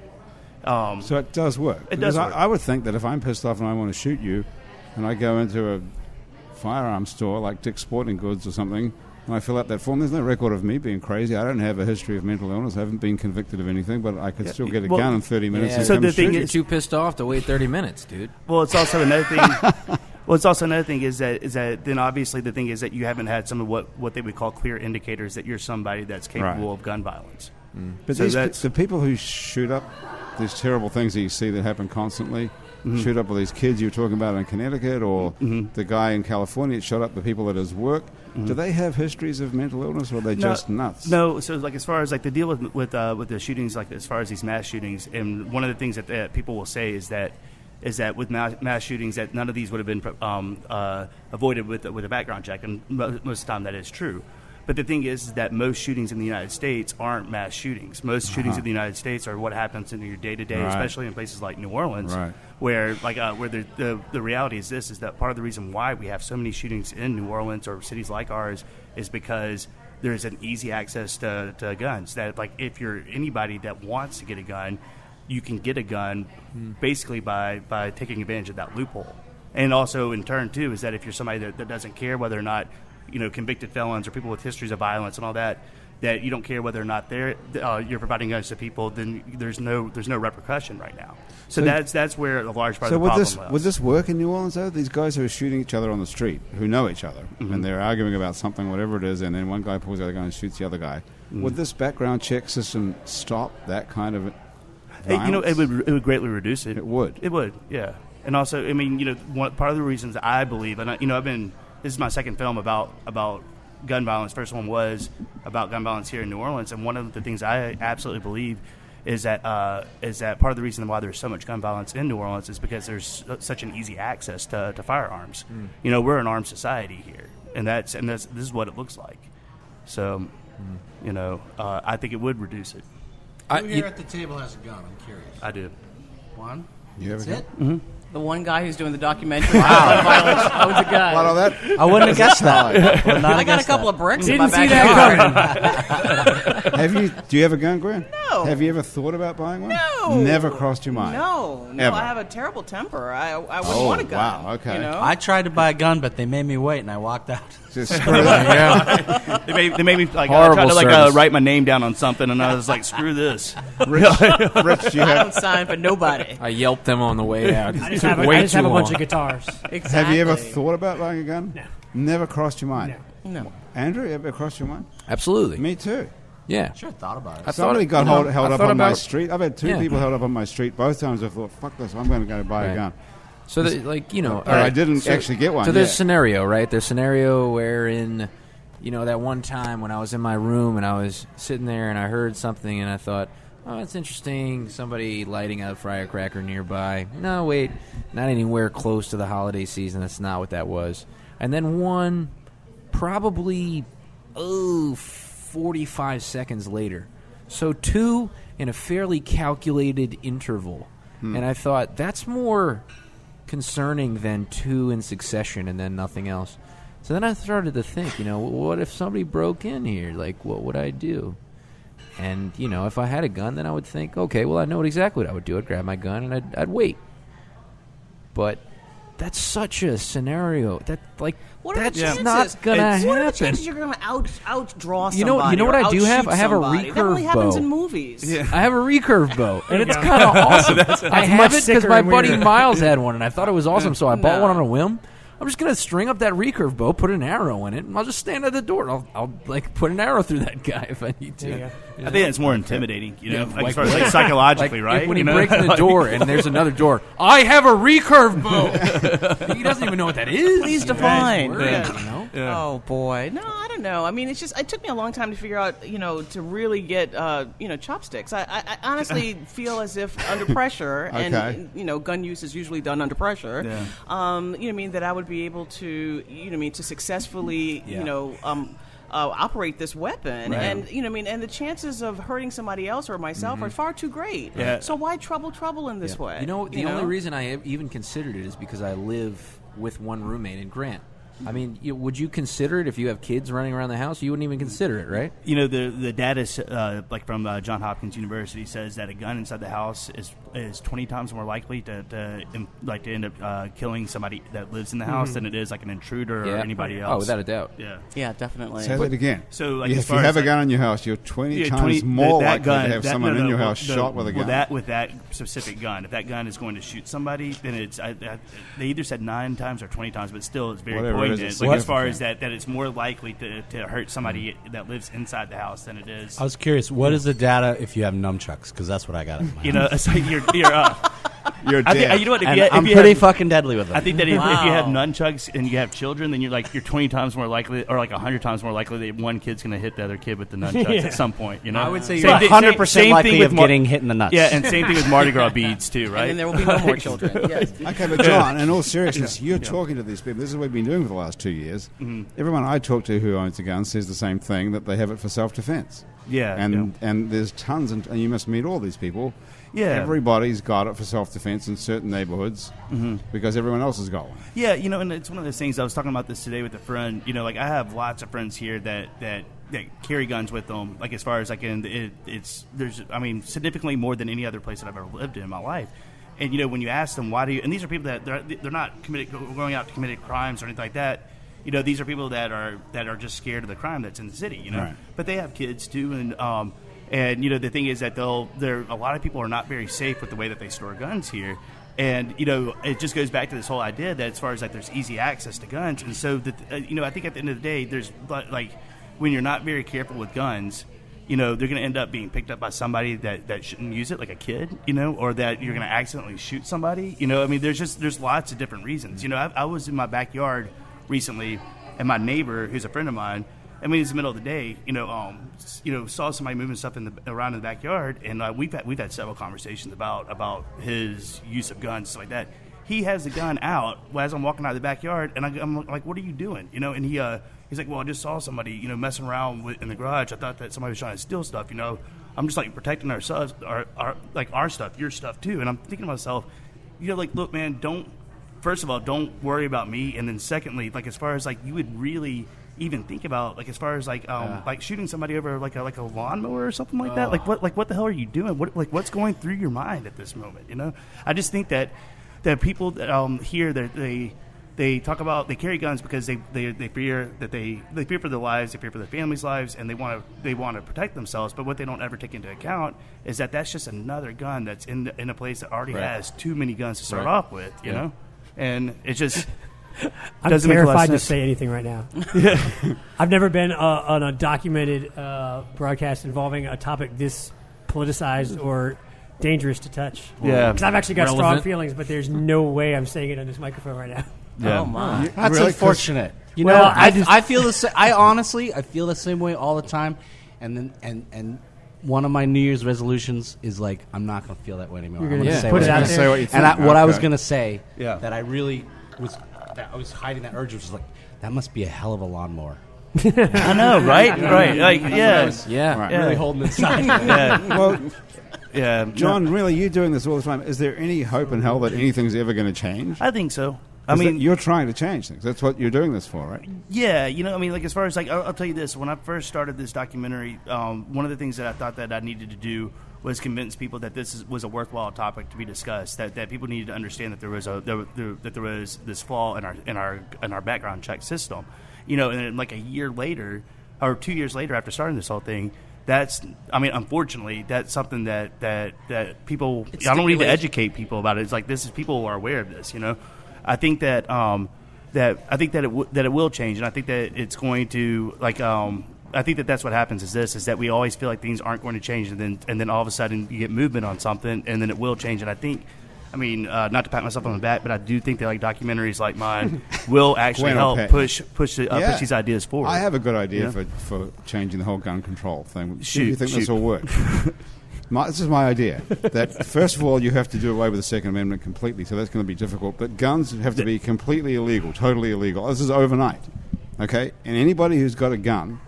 So it does work. It does work. I would think that if I'm pissed off and I want to shoot you, and I go into a firearms store like Dick's Sporting Goods or something, and I fill out that form, there's no record of me being crazy. I don't have a history of mental illness. I haven't been convicted of anything, but I could still get a gun in 30 minutes and so come the shoot thing you. you're too pissed off to wait 30 minutes, dude. Well, it's also another thing. is that then obviously the thing is that you haven't had some of what they would call clear indicators that you're somebody that's capable of gun violence. But so the people who shoot up these terrible things that you see that happen constantly, shoot up all these kids you were talking about in Connecticut, or the guy in California that shot up the people at his work, do they have histories of mental illness, or are they just nuts? No. So like as far as like the deal with the shootings, like as far as these mass shootings, and one of the things that people will say is that with mass shootings that none of these would have been avoided with a background check, and most of the time that is true. But the thing is that most shootings in the United States aren't mass shootings. Most shootings in the United States are what happens in your day-to-day, especially in places like New Orleans, where the reality is this, is that part of the reason why we have so many shootings in New Orleans or cities like ours is because there's an easy access to guns. That like if you're anybody that wants to get a gun, you can get a gun basically by taking advantage of that loophole. And also in turn, too, is that if you're somebody that doesn't care whether or not convicted felons or people with histories of violence and all that you don't care whether or not you're providing guns to people, then there's no repercussion right now. So that's where a large part of the problem lies. Would this work in New Orleans, though? These guys who are shooting each other on the street, who know each other, and they're arguing about something, whatever it is, and then one guy pulls the other gun and shoots the other guy. Would this background check system stop that kind of violence? It would greatly reduce it. It would. It would, yeah. And also, I mean, part of the reasons I believe, and this is my second film about gun violence. First one was about gun violence here in New Orleans, and one of the things I absolutely believe is that part of the reason why there's so much gun violence in New Orleans is because there's such an easy access to firearms. We're an armed society here, and this is what it looks like. So, I think it would reduce it. Who here at the table has a gun? I'm curious. I do. One? You have a That's gun? it? The one guy who's doing the documentary on violence owns a gun. What on that? I wouldn't have guessed that. Would not have I got a guessed couple that. of bricks in Didn't my see backyard. that coming. Do you have a gun, Gwen? No. Have you ever thought about buying one? No. Never crossed your mind? No, Ever? I have a terrible temper. I wouldn't want a gun. wow, okay. I tried to buy a gun, but they made me wait, and I walked out. Just screw that. Yeah. They made me like Horrible try to service. write my name down on something, and I was like, screw this. Rich, do you I have... don't sign for nobody. I yelped them on the way out. I It just took have a, way I just too have a bunch long. of guitars. Exactly. Have you ever thought about buying a gun? No. Never crossed your mind? No. Andrew, ever crossed your mind? Absolutely. Me too. Yeah. Sure, thought about it. I Somebody thought, got held I up thought on my about- street. I've had two Yeah. people held up on my street. Both times I thought, fuck this, I'm going to buy a Right. gun. So, all But I didn't actually get one So there's yet. a scenario, right? There's a scenario wherein, that one time when I was in my room and I was sitting there and I heard something and I thought, oh, that's interesting. Somebody lighting a firecracker nearby. No, wait, not anywhere close to the holiday season. That's not what that was. And then one, probably, 45 seconds later. So two in a fairly calculated interval. And I thought, that's more concerning than two in succession and then nothing else. So then I started to think, what if somebody broke in here? Like, what would I do? And, if I had a gun, then I would think, okay, well, I know exactly what I would do. I'd grab my gun and I'd wait. But that's such a scenario that, What are the that's chances? not going to What are the happen. chances you're going to outdraw somebody? You know what or I do have? outshoot I have a somebody? That only recurve happens bow. in movies. Yeah. I have a recurve bow, and it's go. kind of awesome. I have much it because sicker my and buddy weirder. Miles had one, and I thought it was awesome, so I bought No. one on a whim. I'm just going to string up that recurve bow, put an arrow in it, and I'll just stand at the door. I'll put an arrow through that guy if I need to. There you I think it's more intimidating, Yeah, as far as psychologically, Like, right? when he breaks in the door and there's another door, I have a recurve bow. He doesn't even know what that is. Please define. Words, Yeah. Yeah. Oh boy, no, I don't know. I mean, it took me a long time to figure out, to really get, chopsticks. I honestly feel as if under pressure, Okay. and gun use is usually done under pressure. Yeah. That I would be able to, to successfully, operate this weapon, Right. and and the chances of hurting somebody else or myself are far too great. Yeah. So why trouble in this way? The only reason I even considered it is because I live with one roommate in Grant. I mean, would you consider it if you have kids running around the house? You wouldn't even consider it, right? The data from John Hopkins University says that a gun inside the house is 20 times more likely to end up killing somebody that lives in the house than it is like an intruder or anybody else. Oh, without a doubt. Yeah. Yeah, definitely. Say that again. So, like, if as you far have as, a like- gun in your house, you're 20 Yeah, times more that likely gun, to have someone in your house shot with a gun. With that specific gun, if that gun is going to shoot somebody, then it's they either said 9 times or 20 times, but still it's very Whatever it is, poignant. it's Like, as far significant. as that it's more likely to hurt somebody that lives inside the house than it is. I was curious, what is the data if you have nunchucks? Because that's what I got. In my house. It's like you're You're I dead. think, you know what? If And you, I'm if you pretty have, fucking deadly with them. I think that if you have Wow. nunchucks and you have children, then you're 20 times more likely, or like 100 times more likely that one kid's going to hit the other kid with the nunchucks Yeah. at some point. I would say Same you're thing- 100% same likely thing with of getting hit in the nuts. Yeah, and same thing with Mardi Gras beads too, right? And then there will be no more children. Yes. Okay, but John, in all seriousness, you're talking to these people. This is what we've been doing for the last 2 years. Everyone I talk to who owns a gun says the same thing, that they have it for self-defense. Yeah, And there's tons, and you must meet all these people. Yeah. Everybody's got it for self-defense in certain neighborhoods because everyone else has got one. Yeah, and it's one of those things. I was talking about this today with a friend. Like I have lots of friends here that carry guns with them. Like as far as there's significantly more than any other place that I've ever lived in my life. And when you ask them why do you, and these are people that they're not going out to commit crimes or anything like that. These are people that are just scared of the crime that's in the city. Right. But they have kids too, and the thing is that a lot of people are not very safe with the way that they store guns here. And it just goes back to this whole idea that as far as there's easy access to guns, and so that I think at the end of the day, there's like when you're not very careful with guns, they're going to end up being picked up by somebody that shouldn't use it, like a kid, or that you're going to accidentally shoot somebody. I mean, there's lots of different reasons. I was in my backyard recently, and my neighbor, who's a friend of mine, I mean, it's the middle of the day, saw somebody moving stuff around in the backyard, and we've had several conversations about his use of guns, stuff like that. He has the gun out as I'm walking out of the backyard, and I'm like, "What are you doing?" And he's like, "Well, I just saw somebody, messing around in the garage. I thought that somebody was trying to steal stuff. I'm just like protecting ourselves, our stuff, your stuff too." And I'm thinking to myself, look, man, first of all, don't worry about me, and then secondly, like as far as like you would really even think about, like as far as like like shooting somebody over like a lawnmower or something like that. What the hell are you doing? What's going through your mind at this moment? I just think that people that here that they talk about, they carry guns because they fear that they fear for their lives, they fear for their families' lives, and they want to protect themselves. But what they don't ever take into account is that that's just another gun that's in a place that already has too many guns to start off with, know, and it just. I'm terrified to say anything right now. I've never been on a documented broadcast involving a topic this politicized or dangerous to touch. Yeah, because I've actually got strong feelings, but there's no way I'm saying it on this microphone right now. Yeah. Oh my, that's really unfortunate. I feel the same. I feel the same way all the time, and one of my New Year's resolutions is like I'm not going to feel that way anymore. You're going to put it out there. What you think. What I was going to say that I really was. I was hiding that urge, which was like, that must be a hell of a lawnmower. I know, right? Right. Like, Really holding inside. Well, John, really, you're doing this all the time. Is there any hope in hell that anything's ever going to change? I think so. I mean, you're trying to change things. That's what you're doing this for, right? Yeah, I mean, like as far as like, I'll tell you this. When I first started this documentary, one of the things that I thought that I needed to do was convince people that this was a worthwhile topic to be discussed. That people needed to understand that there was this flaw in our background check system, and then like a year later or 2 years later after starting this whole thing. Unfortunately, that's something that people. I don't need to educate people about it. It's like people who are aware of this. I think that it will change, and I think that it's going to I think that that's what happens is that we always feel like things aren't going to change, and then all of a sudden you get movement on something, and then it will change. And I think, not to pat myself on the back, but I do think that like documentaries like mine will actually help push these ideas forward. I have a good idea for changing the whole gun control thing. Do you think this will work? This is my idea. That first of all, you have to do away with the Second Amendment completely, so that's going to be difficult. But guns have to be completely illegal, totally illegal. This is overnight, okay? And anybody who's got a gun,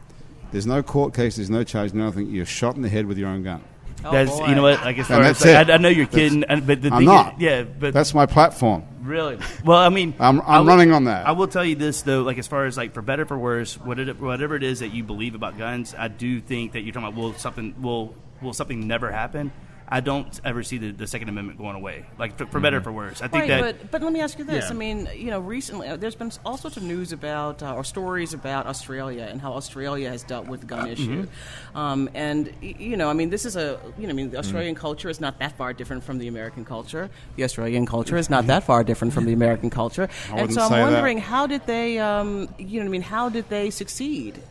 there's no court case, there's no charge, nothing. You're shot in the head with your own gun. That's you know what? Like as far as like, I know you're kidding, but the I'm thing not. But that's my platform. Really? Well, I mean, I'm running on that. I will tell you this though, like as far as like for better for worse, whatever it is that you believe about guns, I do think that you're talking about will something never happen? I don't ever see the Second Amendment going away, like for better or for worse. I think but let me ask you this. I mean, recently there's been all sorts of news about or stories about Australia and how Australia has dealt with the gun issue. And I mean, this is the Australian culture is not that far different from the American culture. The Australian culture is not that far different from the American culture. And so I'm wondering, how did they, how did they succeed?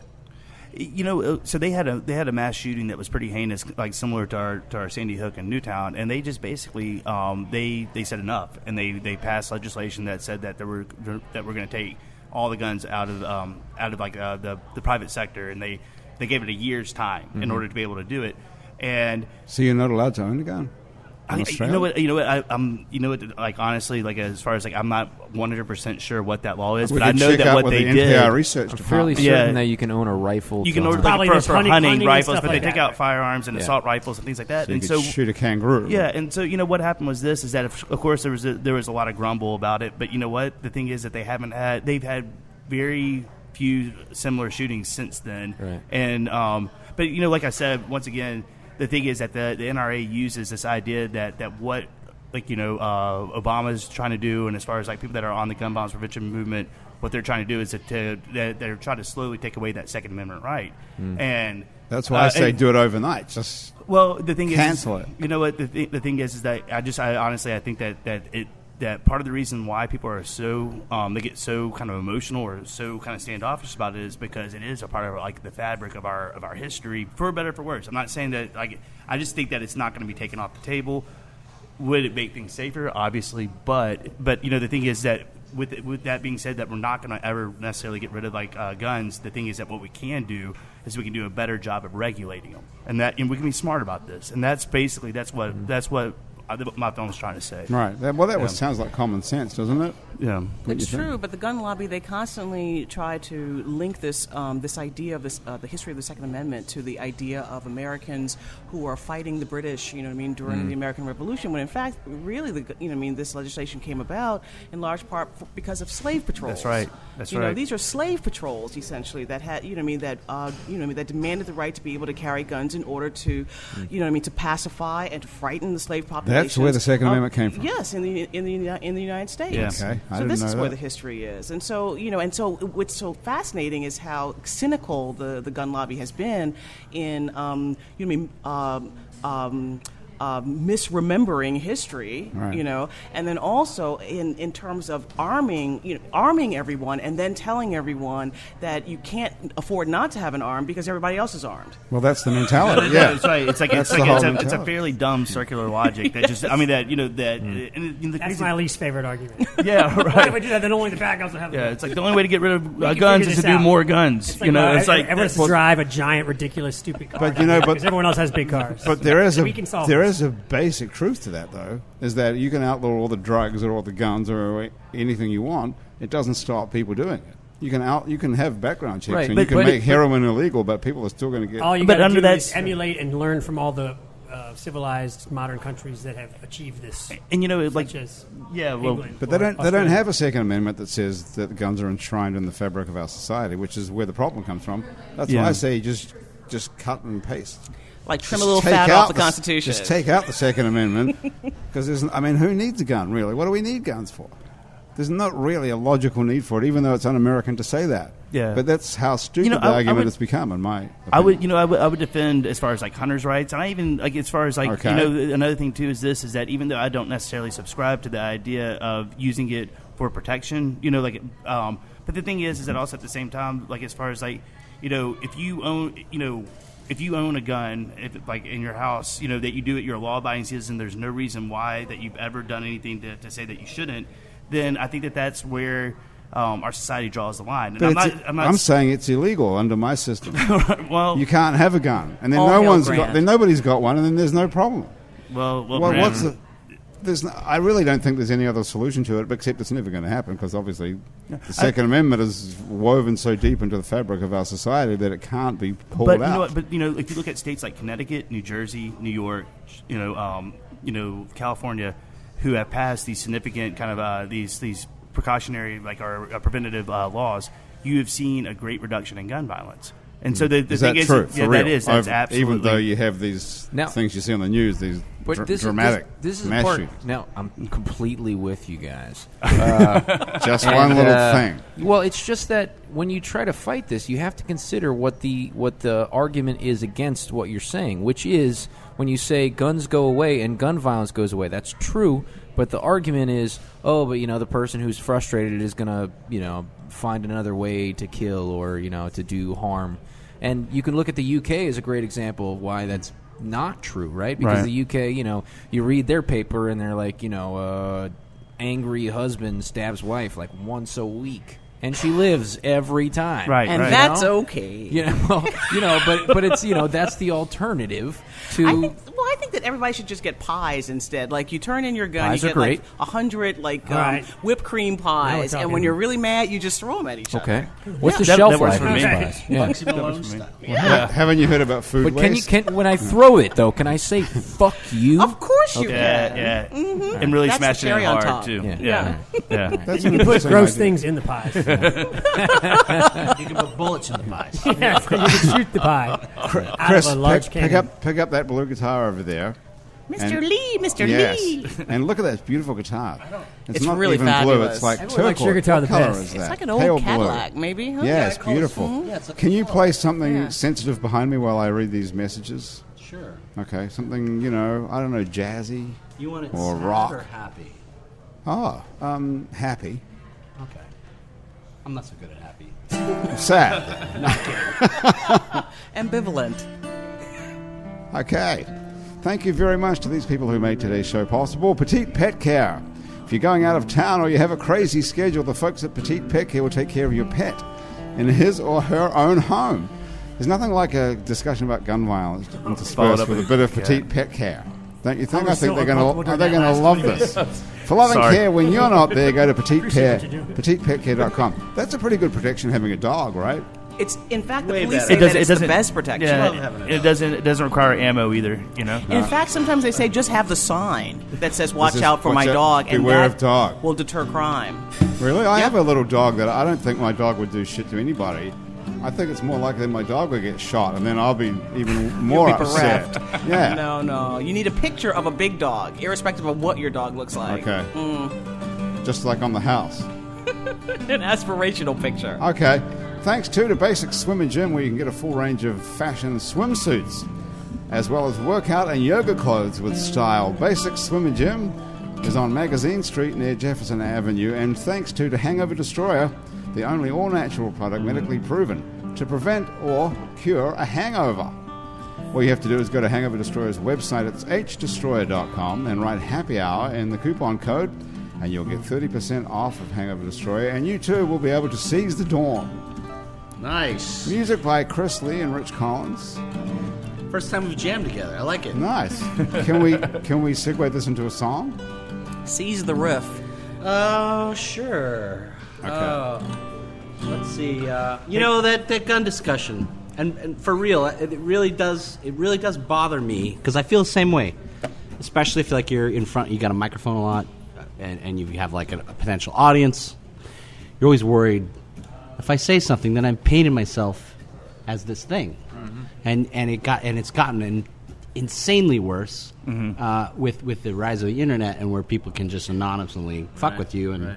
So they had a mass shooting that was pretty heinous, like similar to our Sandy Hook and Newtown, and they just basically they said enough, and they passed legislation that said that we're going to take all the guns out of the private sector, and they gave it a year's time in order to be able to do it. And so you're not allowed to own a gun. You know what? Like honestly, like as far as like, I'm not 100% sure what that law is, but I know that what they did. Research I'm fairly certain that you can own a rifle. You can own like, for hunting rifles, but they take out firearms and assault rifles and things like that. So you could shoot a kangaroo. Yeah, and so what happened was this: is that of course there was a lot of grumble about it, but you know what? The thing is that they've had very few similar shootings since then, right. And but like I said, once again. The thing is that the NRA uses this idea that what Obama's trying to do, and as far as like people that are on the gun violence prevention movement, what they're trying to do is they're trying to slowly take away that Second Amendment right, and that's why I say do it overnight. Just the thing cancel is, it. You know what the thing is that I honestly think that that part of the reason why people are so they get so kind of emotional or so kind of standoffish about it is because it is a part of like the fabric of our history, for better or for worse. I'm not saying that I just think that it's not going to be taken off the table. Would it make things safer? Obviously, but the thing is that with that being said, that we're not going to ever necessarily get rid of guns. The thing is that what we can do is we can do a better job of regulating them, and we can be smart about this. And that's what my film's trying to say. Right. Well, that sounds like common sense, doesn't it? Yeah, it's true. But the gun lobby, they constantly try to link this this idea of the history of the Second Amendment to the idea of Americans who are fighting the British, during the American Revolution. When in fact, really, this legislation came about in large part because of slave patrols. That's right. That's right. These are slave patrols essentially that had, that demanded the right to be able to carry guns in order to, to pacify and to frighten the slave population. That's where the Second Amendment came from. Yes, in the United States. Yeah. Okay. So this is where the history is, and so what's so fascinating is how cynical the gun lobby has been in misremembering history, right. And then also in terms of arming everyone, and then telling everyone that you can't afford not to have an arm because everybody else is armed. Well, that's the mentality. Yeah, that's right. It's it's a fairly dumb circular logic that just That's my least favorite argument. Yeah, right. Why would we do that? Then only the bad guys will have them. Yeah, it's like the only way to get rid of guns is to do more guns. It's like, everyone has to drive a giant, ridiculous, stupid car. But because everyone else has big cars. But there is a basic truth to that, though, is that you can outlaw all the drugs or all the guns or anything you want. It doesn't stop people doing it. You can have background checks, right, and you can make heroin illegal, but people are still going to get. All you got to do is emulate and learn from all the civilized modern countries that have achieved this. And but they don't have a Second Amendment that says that guns are enshrined in the fabric of our society, which is where the problem comes from. That's why I say just cut and paste. Like trim a little fat off the Constitution. Just take out the Second Amendment, because who needs a gun, really? What do we need guns for? There's not really a logical need for it, even though it's un-American to say that. Yeah. But that's how stupid the argument has become, in my opinion. I would defend as far as hunters' rights, and I even as far as another thing too is that even though I don't necessarily subscribe to the idea of using it for protection, but the thing is that also at the same time, as far as if you own a gun, in your house, that you do it, you're a law-abiding citizen. There's no reason why that you've ever done anything to say that you shouldn't. Then I think that's where our society draws the line. And I'm saying it's illegal under my system. Well, you can't have a gun, and then nobody's got one, and then there's no problem. I really don't think there's any other solution to it, except it's never going to happen, because obviously the Second Amendment is woven so deep into the fabric of our society that it can't be pulled out. If you look at states like Connecticut, New Jersey, New York, California, who have passed these significant kind of these precautionary preventative laws, you have seen a great reduction in gun violence. And so the thing is, true? That's absolutely. Even though you have these things you see on the news, these dramatic mass shootings. Now, I'm completely with you guys. Just one little thing. Well, it's just that when you try to fight this, you have to consider what the argument is against what you're saying, which is when you say guns go away and gun violence goes away. That's true, but the argument is, but the person who's frustrated is going to, find another way to kill or, to do harm. And you can look at the UK as a great example of why that's not true, right? Because the UK, you read their paper and they're like, angry husband stabs wife once a week. And she lives every time, right? And that's okay. But it's that's the alternative to. I think that everybody should just get pies instead. You turn in your gun, pies you get great. 100 whipped cream pies, and when you're really mad, you just throw them at each other. Okay. What's the shelf life for of me? Pies? Yeah. Haven't you heard about food waste? When I throw it though, can I say "fuck you"? Of course you can. Yeah. Mm-hmm. And really smash it in hard too. Yeah. That's you can put gross things in the pies. You can put bullets in the pies. You can shoot the pie Chris, out of a large cannon. pick up that blue guitar over there. Mr. Lee. Yes. And look at that beautiful guitar. It's not really even fabulous. blue. It's like Everyone likes your turquoise. guitar What the color best. is that? It's like an old Pale Cadillac, blue. maybe. Huh? Yeah, it's beautiful. Mm-hmm. Yeah, it's Can you play something sensitive behind me while I read these messages? Sure. Okay, something, I don't know, jazzy You want it or sad rock. or happy? Oh, happy. Okay. I'm not so good at happy. Sad. Ambivalent. Okay. Thank you very much to these people who made today's show possible. Petite Pet Care. If you're going out of town or you have a crazy schedule, the folks at Petite Pet Care will take care of your pet in his or her own home. There's nothing like a discussion about gun violence interspersed with a bit of Petite Pet Care. Don't you think? I think they're going to love this. For loving care when you're not there, go to petitepetcare.com. That's a pretty good protection having a dog, right? It's in fact the Way police better. say that it's the best protection. Yeah, it doesn't require ammo either. You know. In fact, sometimes they say just have the sign that says "Watch This is- out for my watch out, dog," and beware that of dog. will deter crime. Really? I Yep. have a little dog that I don't think my dog would do shit to anybody. I think it's more likely that my dog would get shot, and then I'll be even more You'll be upset. bereft. Yeah. No. You need a picture of a big dog, irrespective of what your dog looks like. Okay. Just like on the house. An aspirational picture. Okay. Thanks too to Basic Swim and Gym, where you can get a full range of fashion swimsuits, as well as workout and yoga clothes with style. Basic Swim and Gym is on Magazine Street near Jefferson Avenue. And thanks to Hangover Destroyer, the only all-natural product medically proven to prevent or cure a hangover. All you have to do is go to Hangover Destroyer's website. It's hdestroyer.com and write happy hour in the coupon code, and you'll get 30% off of Hangover Destroyer, and you too will be able to seize the dawn. Nice. Music by Chris Lee and Rich Collins. First time we've jammed together. I like it. Nice. Can we segue this into a song? Seize the riff. Oh, sure. Okay. Let's see. You know that gun discussion, and for real, it really does bother me because I feel the same way. Especially if like you're in front, you got a microphone a lot, and you have like a potential audience. You're always worried. If I say something, then I'm painting myself as this thing, and it's gotten insanely worse with the rise of the internet and where people can just anonymously fuck with you and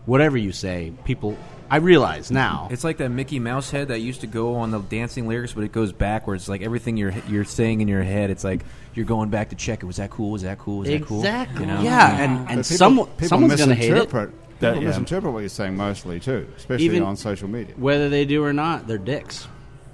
whatever you say. People, I realize now, It's like that Mickey Mouse head that used to go on the dancing lyrics, but it goes backwards. Like everything you're saying in your head, it's like you're going back to check it. Was that cool? Was that cool? Was that cool? exactly. You know? Yeah, and But someone's going to hate it. misinterpret. People misinterpret what you're saying mostly too, especially Even- on social media. Whether they do or not, they're dicks.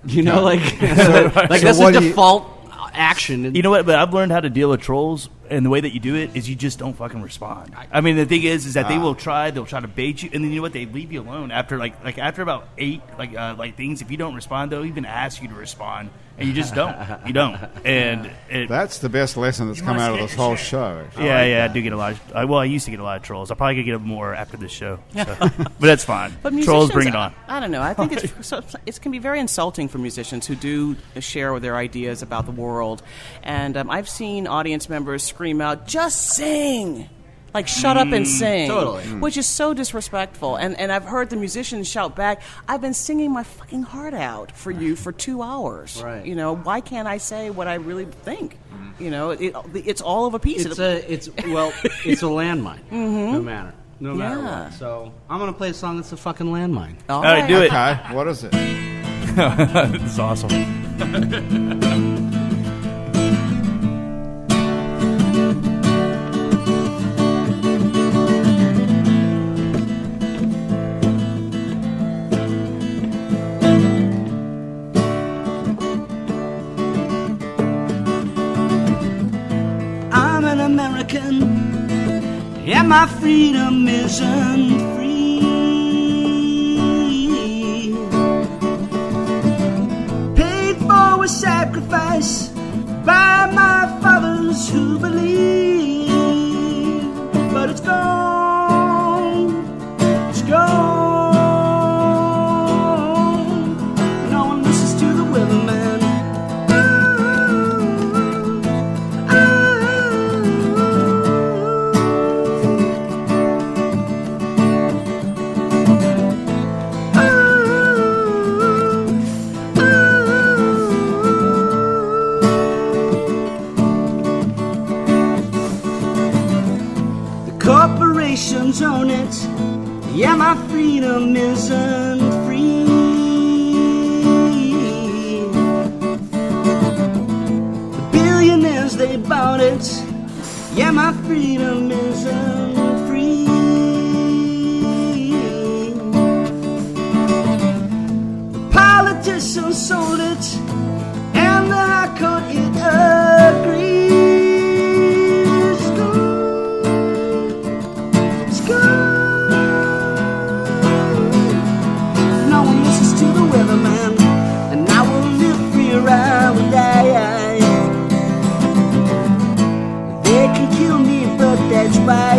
You know, like So that's what a do you- default action. You know what? But I've learned how to deal with trolls, and the way that you do it is you just don't fucking respond. I mean, the thing is that they'll try to bait you, and then you know what? They leave you alone after like after about 8 things. If you don't respond, they'll even ask you to respond, and you just don't. You don't, and That's the best lesson that's come out of this whole show. actually. I do get a lot. I used to get a lot of trolls. I probably could get more after this show, so. But that's fine. But Trolls, musicians, bring it on. I don't know. I think it can be very insulting for musicians who do share their ideas about the world. And I've seen audience members scream out, "Just sing!" Like, shut up and sing. Totally. Which is so disrespectful. And I've heard the musicians shout back, "I've been singing my fucking heart out for you for 2 hours. Right. You know, why can't I say what I really think?" You know, it's all of a piece. It's a landmine. No matter Yeah. what. So I'm gonna play a song that's a fucking landmine. All right, do it. Okay, what is it? It's awesome. I'm an American, and my freedom isn't free. Paid for with sacrifice by my fathers who believe, but it's gone, it's gone. No one listens to the weatherman. Corporations own it. Yeah, my freedom isn't free. The billionaires, they bought it. Yeah, my freedom isn't free. son sold it, and the High Court it agrees. School. No one listens to the weatherman, and I will live free around and die. They can kill me, but that's why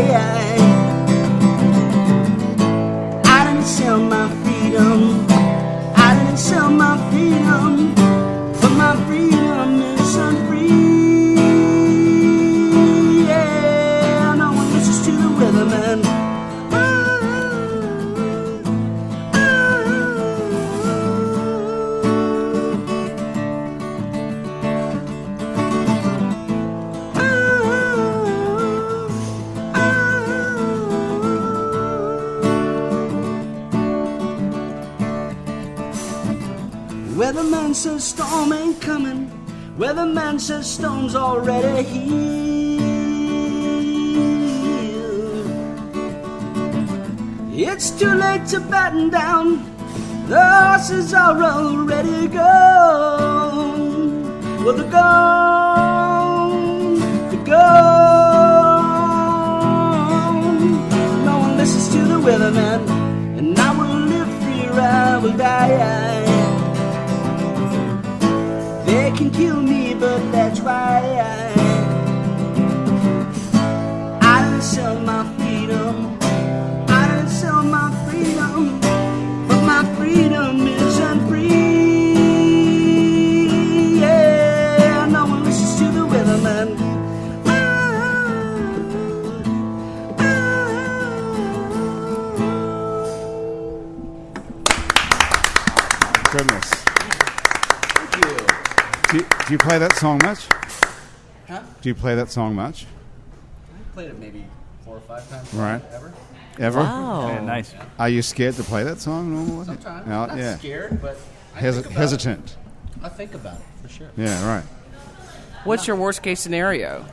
I didn't sell my freedom. I didn't sell my freedom, but my freedom isn't free. Yeah, no one listens to the weatherman. Weatherman says storm ain't coming. Weatherman says storm's already here. It's too late to batten down. The horses are already gone. Well, they're gone. They're gone. No one listens to the weatherman, and I will live free or I will die. They can kill me, but that's why I didn't sell my freedom. I didn't sell my freedom, but my freedom isn't free. Yeah, no one listens to the weatherman. Goodness. Do you play that song much? Huh? Do you play that song much? I played it maybe 4 or 5 times. Right. Ever? Wow. Yeah, nice. Are you scared to play that song normally? Sometimes. No, Not yeah. scared, but I think about Hesitant. it. I think about it, for sure. Yeah, right. What's your worst case scenario?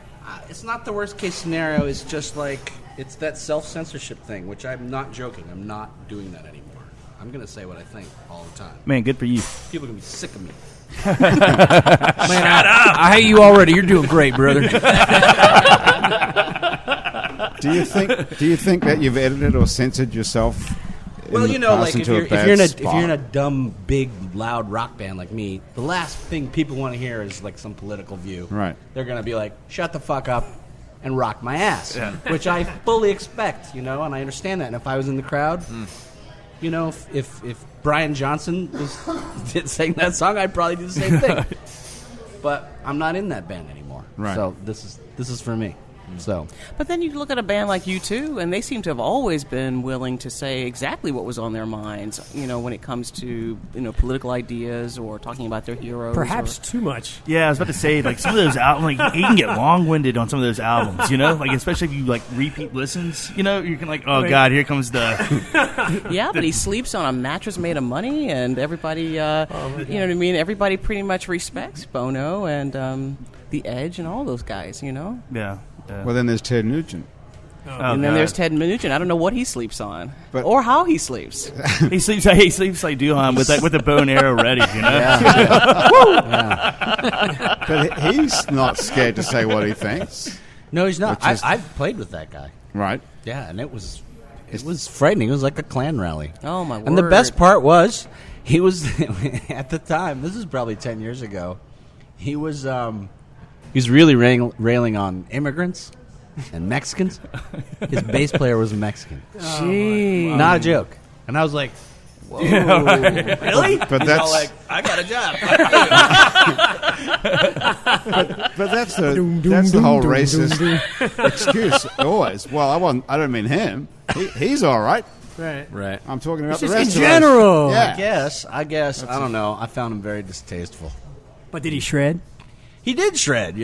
It's not the worst case scenario. It's just like, it's that self-censorship thing, which I'm not joking. I'm not doing that anymore. I'm going to say what I think all the time. Man, good for you. People are going to be sick of me. Man, I hate you already. You're doing great, brother. Do you think that you've edited or censored yourself? Well, you know, like if you're in a a dumb, big, loud rock band like me, the last thing people want to hear is like some political view. Right. They're going to be like, "Shut the fuck up and rock my ass," which I fully expect, and I understand that. And if I was in the crowd, if Brian Johnson sang that song, I'd probably do the same thing. But I'm not in that band anymore, right. So this is for me. So, but then you look at a band like U2, and they seem to have always been willing to say exactly what was on their minds, when it comes to political ideas or talking about their heroes. Perhaps too much. Yeah, I was about to say, like, some of those albums, like, you can get long-winded on some of those albums, like, especially if you, like, repeat listens, you can, like, oh, God, here comes the... Yeah, but he sleeps on a mattress made of money, and everybody, you know what I mean? Everybody pretty much respects Bono and The Edge and all those guys, Yeah. Well, then there's Ted Nugent. And then there's Ted Nugent. I don't know what he sleeps on, but or how he sleeps. he sleeps like Duhon with a bow and arrow ready. But he's not scared to say what he thinks. No, he's not. I've played with that guy. Right. Yeah, and it was frightening. It was like a Klan rally. Oh my word! And the best part was he was at the time. This is probably 10 years ago. He was really railing on immigrants and Mexicans. His bass player was a Mexican. Gee. Wow. Not a joke. And I was like, whoa. Really? But He's that's all like, I got a job. but that's the whole racist excuse always. Well, I don't mean him. He's all right. Right. I'm talking about It's the just rest in of general. us. Yeah. I guess. I don't know. I found him very distasteful. But did he shred? He did shred,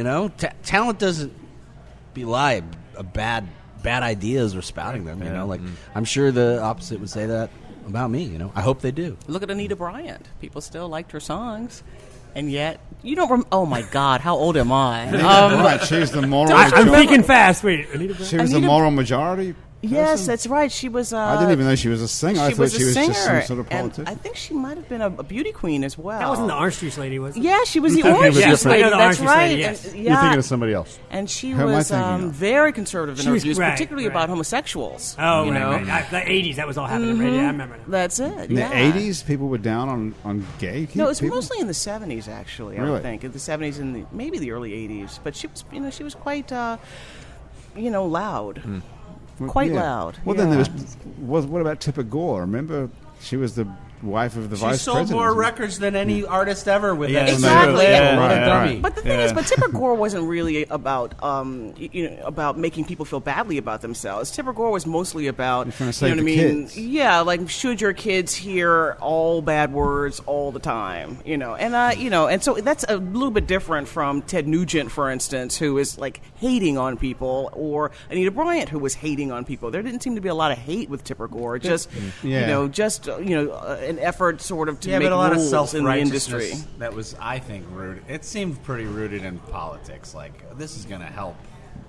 Talent doesn't belie bad ideas or spouting them, I'm sure the opposite would say that about me, I hope they do. Look at Anita Bryant. People still liked her songs, and yet you don't. Oh my God, how old am I? Right, she's the moral. I'm thinking fast. Wait, Anita Bryant? She was the moral majority. Yes, that's right. She was. I didn't even know she was a singer. I thought she was just some singer, sort of and politician. I think she might have been a beauty queen as well. That wasn't the orange juice lady, was it? Yeah, she was the thinking orange of a juice different- lady. I know the That's orange juice right. lady, yes. And, You're thinking of somebody else. And she Who am I was thinking of? very conservative in She her was views, right, particularly right. about homosexuals. Oh, you know? right. The 80s, that was all happening. Right? Yeah, I remember that. That's it. In yeah. the 80s, people were down on gay people? No, it's mostly in the 70s, actually. I Really? would think in the 70s and maybe the early 80s. But she was, she was quite, loud. Quite loud. Well, then there was what about Tipper Gore? Remember, she was the wife of the She vice sold president. more records than any artist ever with Yeah, that. exactly. Yeah, Yeah, what a right, dummy. right. But the thing is, Tipper Gore wasn't really about, about making people feel badly about themselves. Tipper Gore was mostly about, You're trying to save you know what I the mean? kids. Yeah, like should your kids hear all bad words all the time, and so that's a little bit different from Ted Nugent, for instance, who is like hating on people, or Anita Bryant, who was hating on people. There didn't seem to be a lot of hate with Tipper Gore, just an effort sort of to make but a lot of rules in the industry. self-righteousness that was, I think, rooted. It seemed pretty rooted in politics. Like, this is going to help.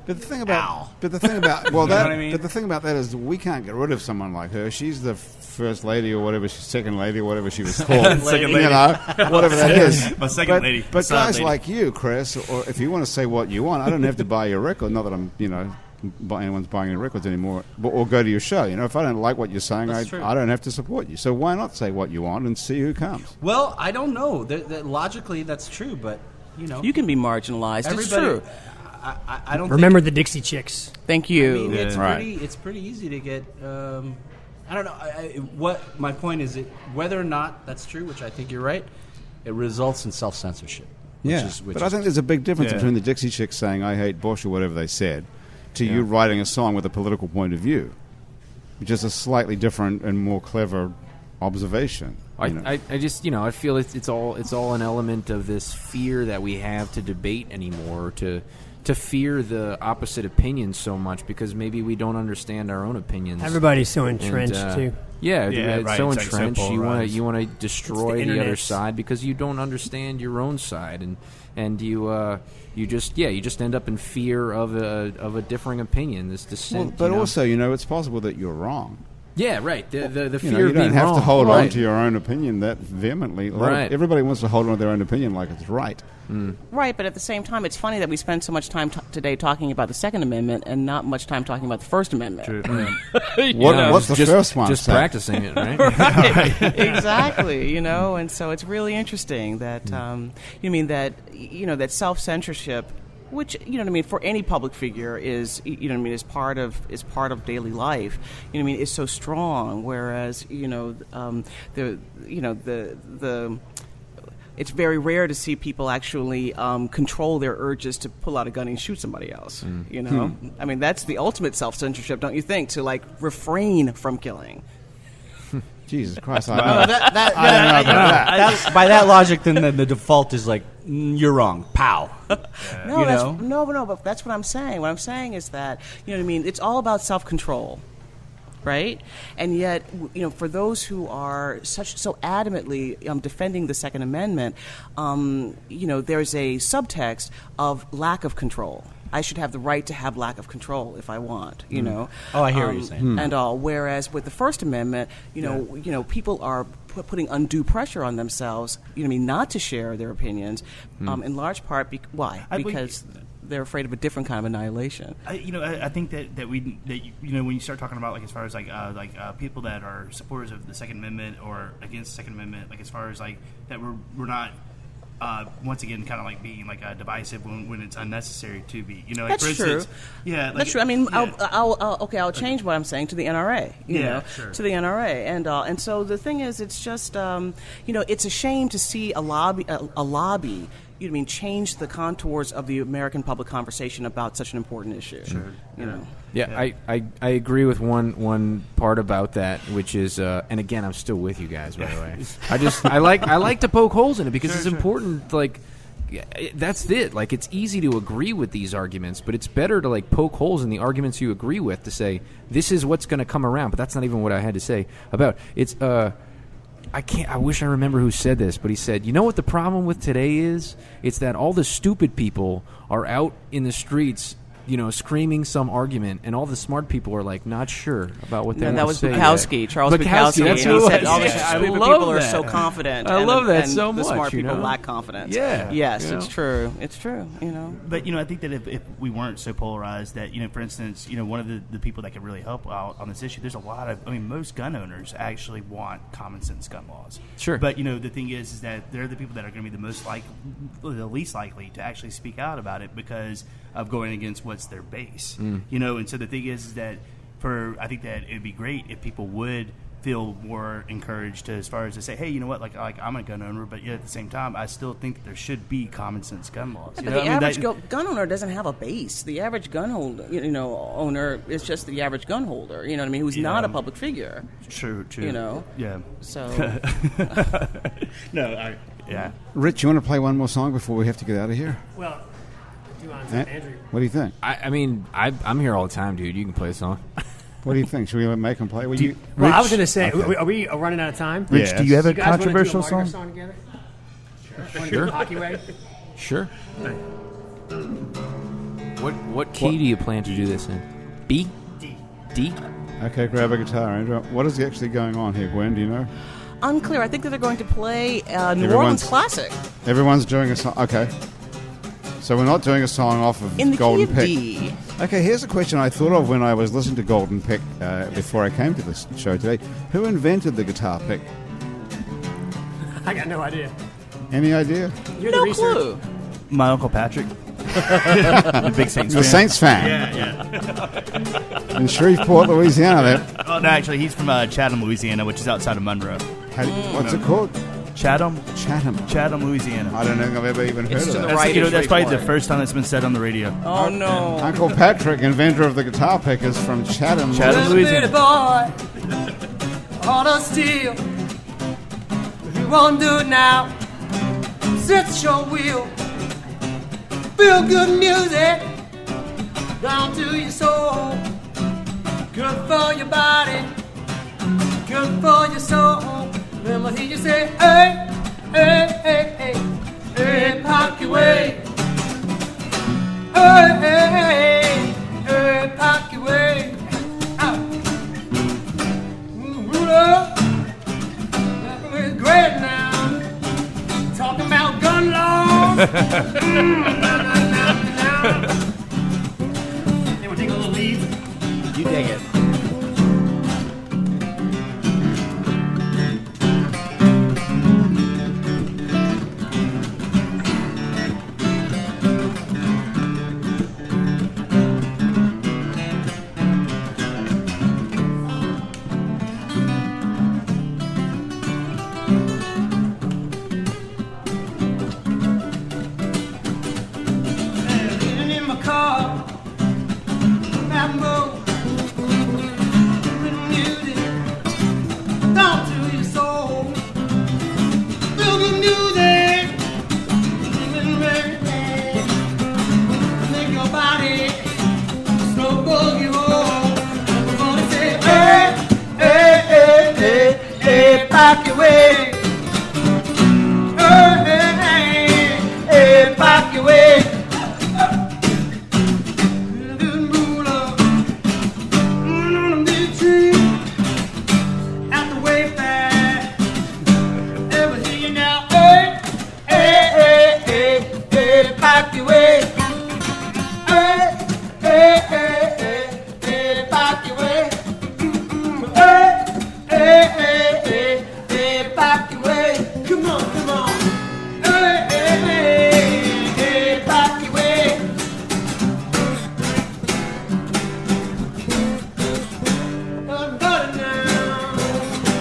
But the thing Ow. about, but the thing about, You know what I mean? but the thing about that is we can't get rid of someone like her. She's the first lady or whatever, second lady or whatever she was called. Second You lady. know, whatever that is. My second lady. But Silent guys lady. like you, Chris, or if you want to say what you want, I don't have to buy your record. Not that I'm, anyone's buying your records anymore, or go to your show. If I don't like what you're saying, That's true. I don't have to support you. So why not say what you want and see who comes? Well, I don't know. Logically, that's true, but, You can be marginalized. It's everybody. true. I don't Remember the Dixie Chicks. Thank think, you. I mean, it's Right. it's pretty easy to get. I don't know. What my point is, whether or not that's true, which I think you're right, it results in self-censorship. Yeah, but I think there's a big difference between the Dixie Chicks saying "I hate Bush" or whatever they said, to you writing a song with a political point of view, which is a slightly different and more clever observation. I just I feel it's all an element of this fear that we have to debate anymore, to fear the opposite opinions so much because maybe we don't understand our own opinions. Everybody's so entrenched, too. Yeah, it's right. so It's like so entrenched. polarized. You want to destroy It's the the other internet. side because you don't understand your own side, and you just end up in fear of a differing opinion. This dissent. but also, it's possible that you're wrong. yeah, right. The fear You of being don't have wrong. to hold on Right. to your own opinion that vehemently. Right. Everybody wants to hold on to their own opinion like it's right. Right, but at the same time, it's funny that we spend so much time today talking about the Second Amendment and not much time talking about the First Amendment. What's the just, first one? Just say? practicing it, right? Exactly, and so it's really interesting that that self-censorship, which for any public figure is is part of daily life. Is so strong. Whereas it's very rare to see people actually control their urges to pull out a gun and shoot somebody else. I mean, that's the ultimate self-censorship, don't you think? To refrain from killing. Jesus Christ! I No, know. I don't know about that. By that logic, then the default is you're wrong. Pow. No, but that's what I'm saying. What I'm saying is that it's all about self-control, right? And yet, for those who are so adamantly defending the Second Amendment, there's a subtext of lack of control. I should have the right to have lack of control if I want, Oh, I hear what you're saying. and all. Whereas with the First Amendment, people are putting undue pressure on themselves, not to share their opinions, in large part. Why? Because they're afraid of a different kind of annihilation. I think that when you start talking about as far as people that are supporters of the Second Amendment or against the Second Amendment, as far as that we're not. Once again, kind of being divisive when it's unnecessary to be. That's for instance, true. Yeah, That's true. I mean, yeah. I'll change what I'm saying to the NRA. Sure. To the NRA, and so the thing is, it's just it's a shame to see a lobby. Change the contours of the American public conversation about such an important issue. Sure. Yeah, I agree with one part about that, which is, and again, I'm still with you guys, by the way. I like to poke holes in it because it's important. That's it. It's easy to agree with these arguments, but it's better to poke holes in the arguments you agree with to say this is what's going to come around. But that's not even what I had to say about it's. I wish I remember who said this, but he said, you know what the problem with today is? It's that all the stupid people are out in the streets, screaming some argument, and all the smart people are like not sure about what they No, want that to was say. Bukowski, Charles Bukowski. That's And who he it said was. all the Yeah, I stupid love people are that. so confident. I love that and so the much, smart people you know? lack confidence. Yeah. Yes, You know? it's true. It's true. But I think that if we weren't so polarized, that for instance, one of the people that could really help out on this issue, there's a lot of, most gun owners actually want common sense gun laws. Sure. But the thing is that they're the people that are going to be the least likely to actually speak out about it because of going against what's their base. And so the thing is that I think that it would be great if people would feel more encouraged as far as to say, hey, you know what, like I'm a gun owner, but yet at the same time, I still think that there should be common sense gun laws. But the average gun owner doesn't have a base. The average gun holder, owner is just the average gun holder. You know what I mean? Who's not a public figure. True. Yeah. So. No. Yeah. Rich, you want to play one more song before we have to get out of here? Well, Duhon said Andrew. What do you think? I'm here all the time, dude. You can play a song. What do you think? Should we make them play? Well, I was going to say, are we running out of time? Rich, Yes. do you have a You guys wanna do a controversial Mardi Gras song? together? Sure. Hockey way? Sure. What key do you plan to do this in? B? D? Okay, grab a guitar, Andrew. What is actually going on here, Gwen? Do you know? Unclear. I think that they're going to play New Everyone's- Orleans classic Everyone's doing a song. Okay. So we're not doing a song off of in the Golden key of Pick. D. Okay, here's a question I thought of when I was listening to Golden Pick before I came to this show today. Who invented the guitar pick? I got no idea. Any idea? You're the No research. clue. My Uncle Patrick. The big Saints The fan. Saints fan. Yeah. In Shreveport, Louisiana. Oh, no, actually, he's from Chatham, Louisiana, which is outside of Monroe. What's it called? Chatham, Louisiana. I don't think I've ever even heard of to the that. right. That's, of that's probably the Shreveport. first time that's been said on the radio. Oh, no. Uncle Patrick, inventor of the guitar pick, is from Chatham. Chatham, Louisiana. boy, hold us still. You won't do it now. Set your wheel. Feel good music down to your soul. Good for your body, good for your soul. Let me hear you say, hey, hey, hey, hey, hey, pop your way. Hey, hey, hey, hey, pop your way. It's great now. Talking about gun laws. They would take a little lead. You dig it. Getting in my car, Rambo, with music down to your soul. Feel good music, living reggae, make your body slow boogie roll. We're gonna say, hey, hey, hey, hey, hey, pop your way. Hey, hey, hey, hey, pop your way. At the Wayfare, ever hear you now? Hey, hey, hey, hey, hey, pop your way. Hey, hey, hey, hey, hey, pop your way. Hey, hey, hey, hey, hey, pop your way. Come on, come on. Hey, hey, hey, hey, pop your way. I'm better now.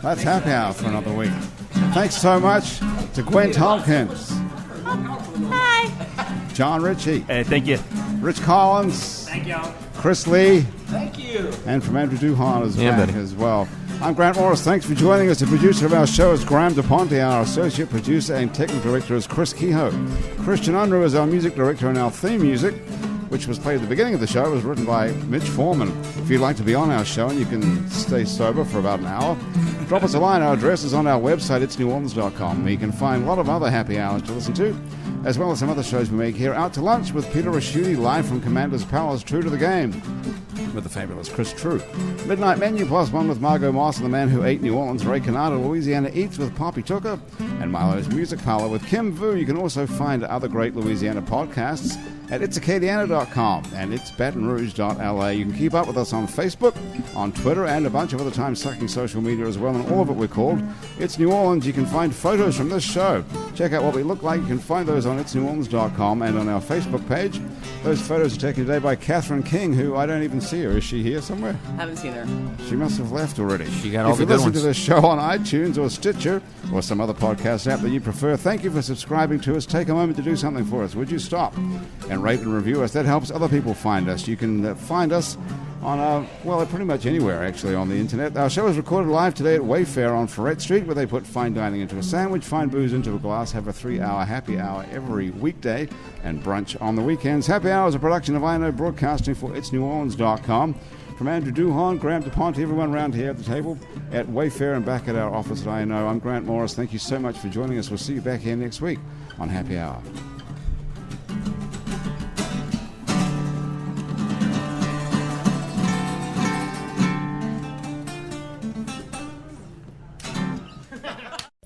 That's happy hour for another week. Thanks so much to Gwen Thompkins, Hi. John Richie, Hey, thank you. Rich Collins, Thank y'all. Chris Lee. Thank you. And from Andrew Duhon is Yeah, back buddy. as well. I'm Grant Morris. Thanks for joining us. The producer of our show is Graham DePonte. Our associate producer and technical director is Chris Kehoe. Christian Unruh is our music director, and our theme music, which was played at the beginning of the show, was written by Mitch Foreman. If you'd like to be on our show and you can stay sober for about an hour, Drop us a line. Our address is on our website, itsneworleans.com, where you can find a lot of other happy hours to listen to, as well as some other shows we make here. Out to Lunch with Peter Raschuti, live from Commander's Palace, True to the Game, with the fabulous Chris True. Midnight Menu plus one with Margot Moss and the Man Who Ate New Orleans, Ray Canada, Louisiana Eats with Poppy Tooker, and Milo's Music Parlor with Kim Vu. You can also find other great Louisiana podcasts at itsacadiana.com and itsbatonrouge.la. You can keep up with us on Facebook, on Twitter, and a bunch of other time-sucking social media as well, and all of it we're called It's New Orleans. You can find photos from this show. Check out what we look like. You can find those on itsneworleans.com and on our Facebook page. Those photos are taken today by Catherine King, who I don't even see her. Is she here somewhere? Haven't seen her. She must have left already. She got all the good ones. If you listen ones. to this show on iTunes or Stitcher or some other podcast app that you prefer, thank you for subscribing to us. Take a moment to do something for us. Would you stop and rate and review us? That helps other people find us. You can find us on, pretty much anywhere, actually, on the internet. Our show is recorded live today at Wayfare on Ferret Street, where they put fine dining into a sandwich, fine booze into a glass, have a 3-hour happy hour every weekday, and brunch on the weekends. Happy Hour is a production of INO Broadcasting for itsneworleans.com. From Andrew Duhon, Graham DePonte, everyone around here at the table at Wayfare and back at our office at INO, I'm Grant Morris. Thank you so much for joining us. We'll see you back here next week on Happy Hour.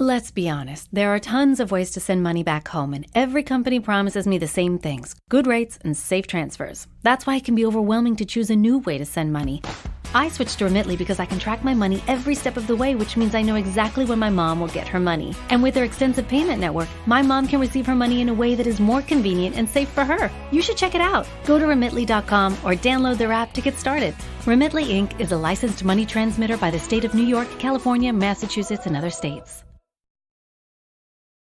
Let's be honest, there are tons of ways to send money back home, and every company promises me the same things: good rates and safe transfers. That's why it can be overwhelming to choose a new way to send money. I switched to Remitly because I can track my money every step of the way, which means I know exactly when my mom will get her money. And with their extensive payment network, my mom can receive her money in a way that is more convenient and safe for her. You should check it out. Go to Remitly.com or download their app to get started. Remitly Inc. is a licensed money transmitter by the state of New York, California, Massachusetts, and other states.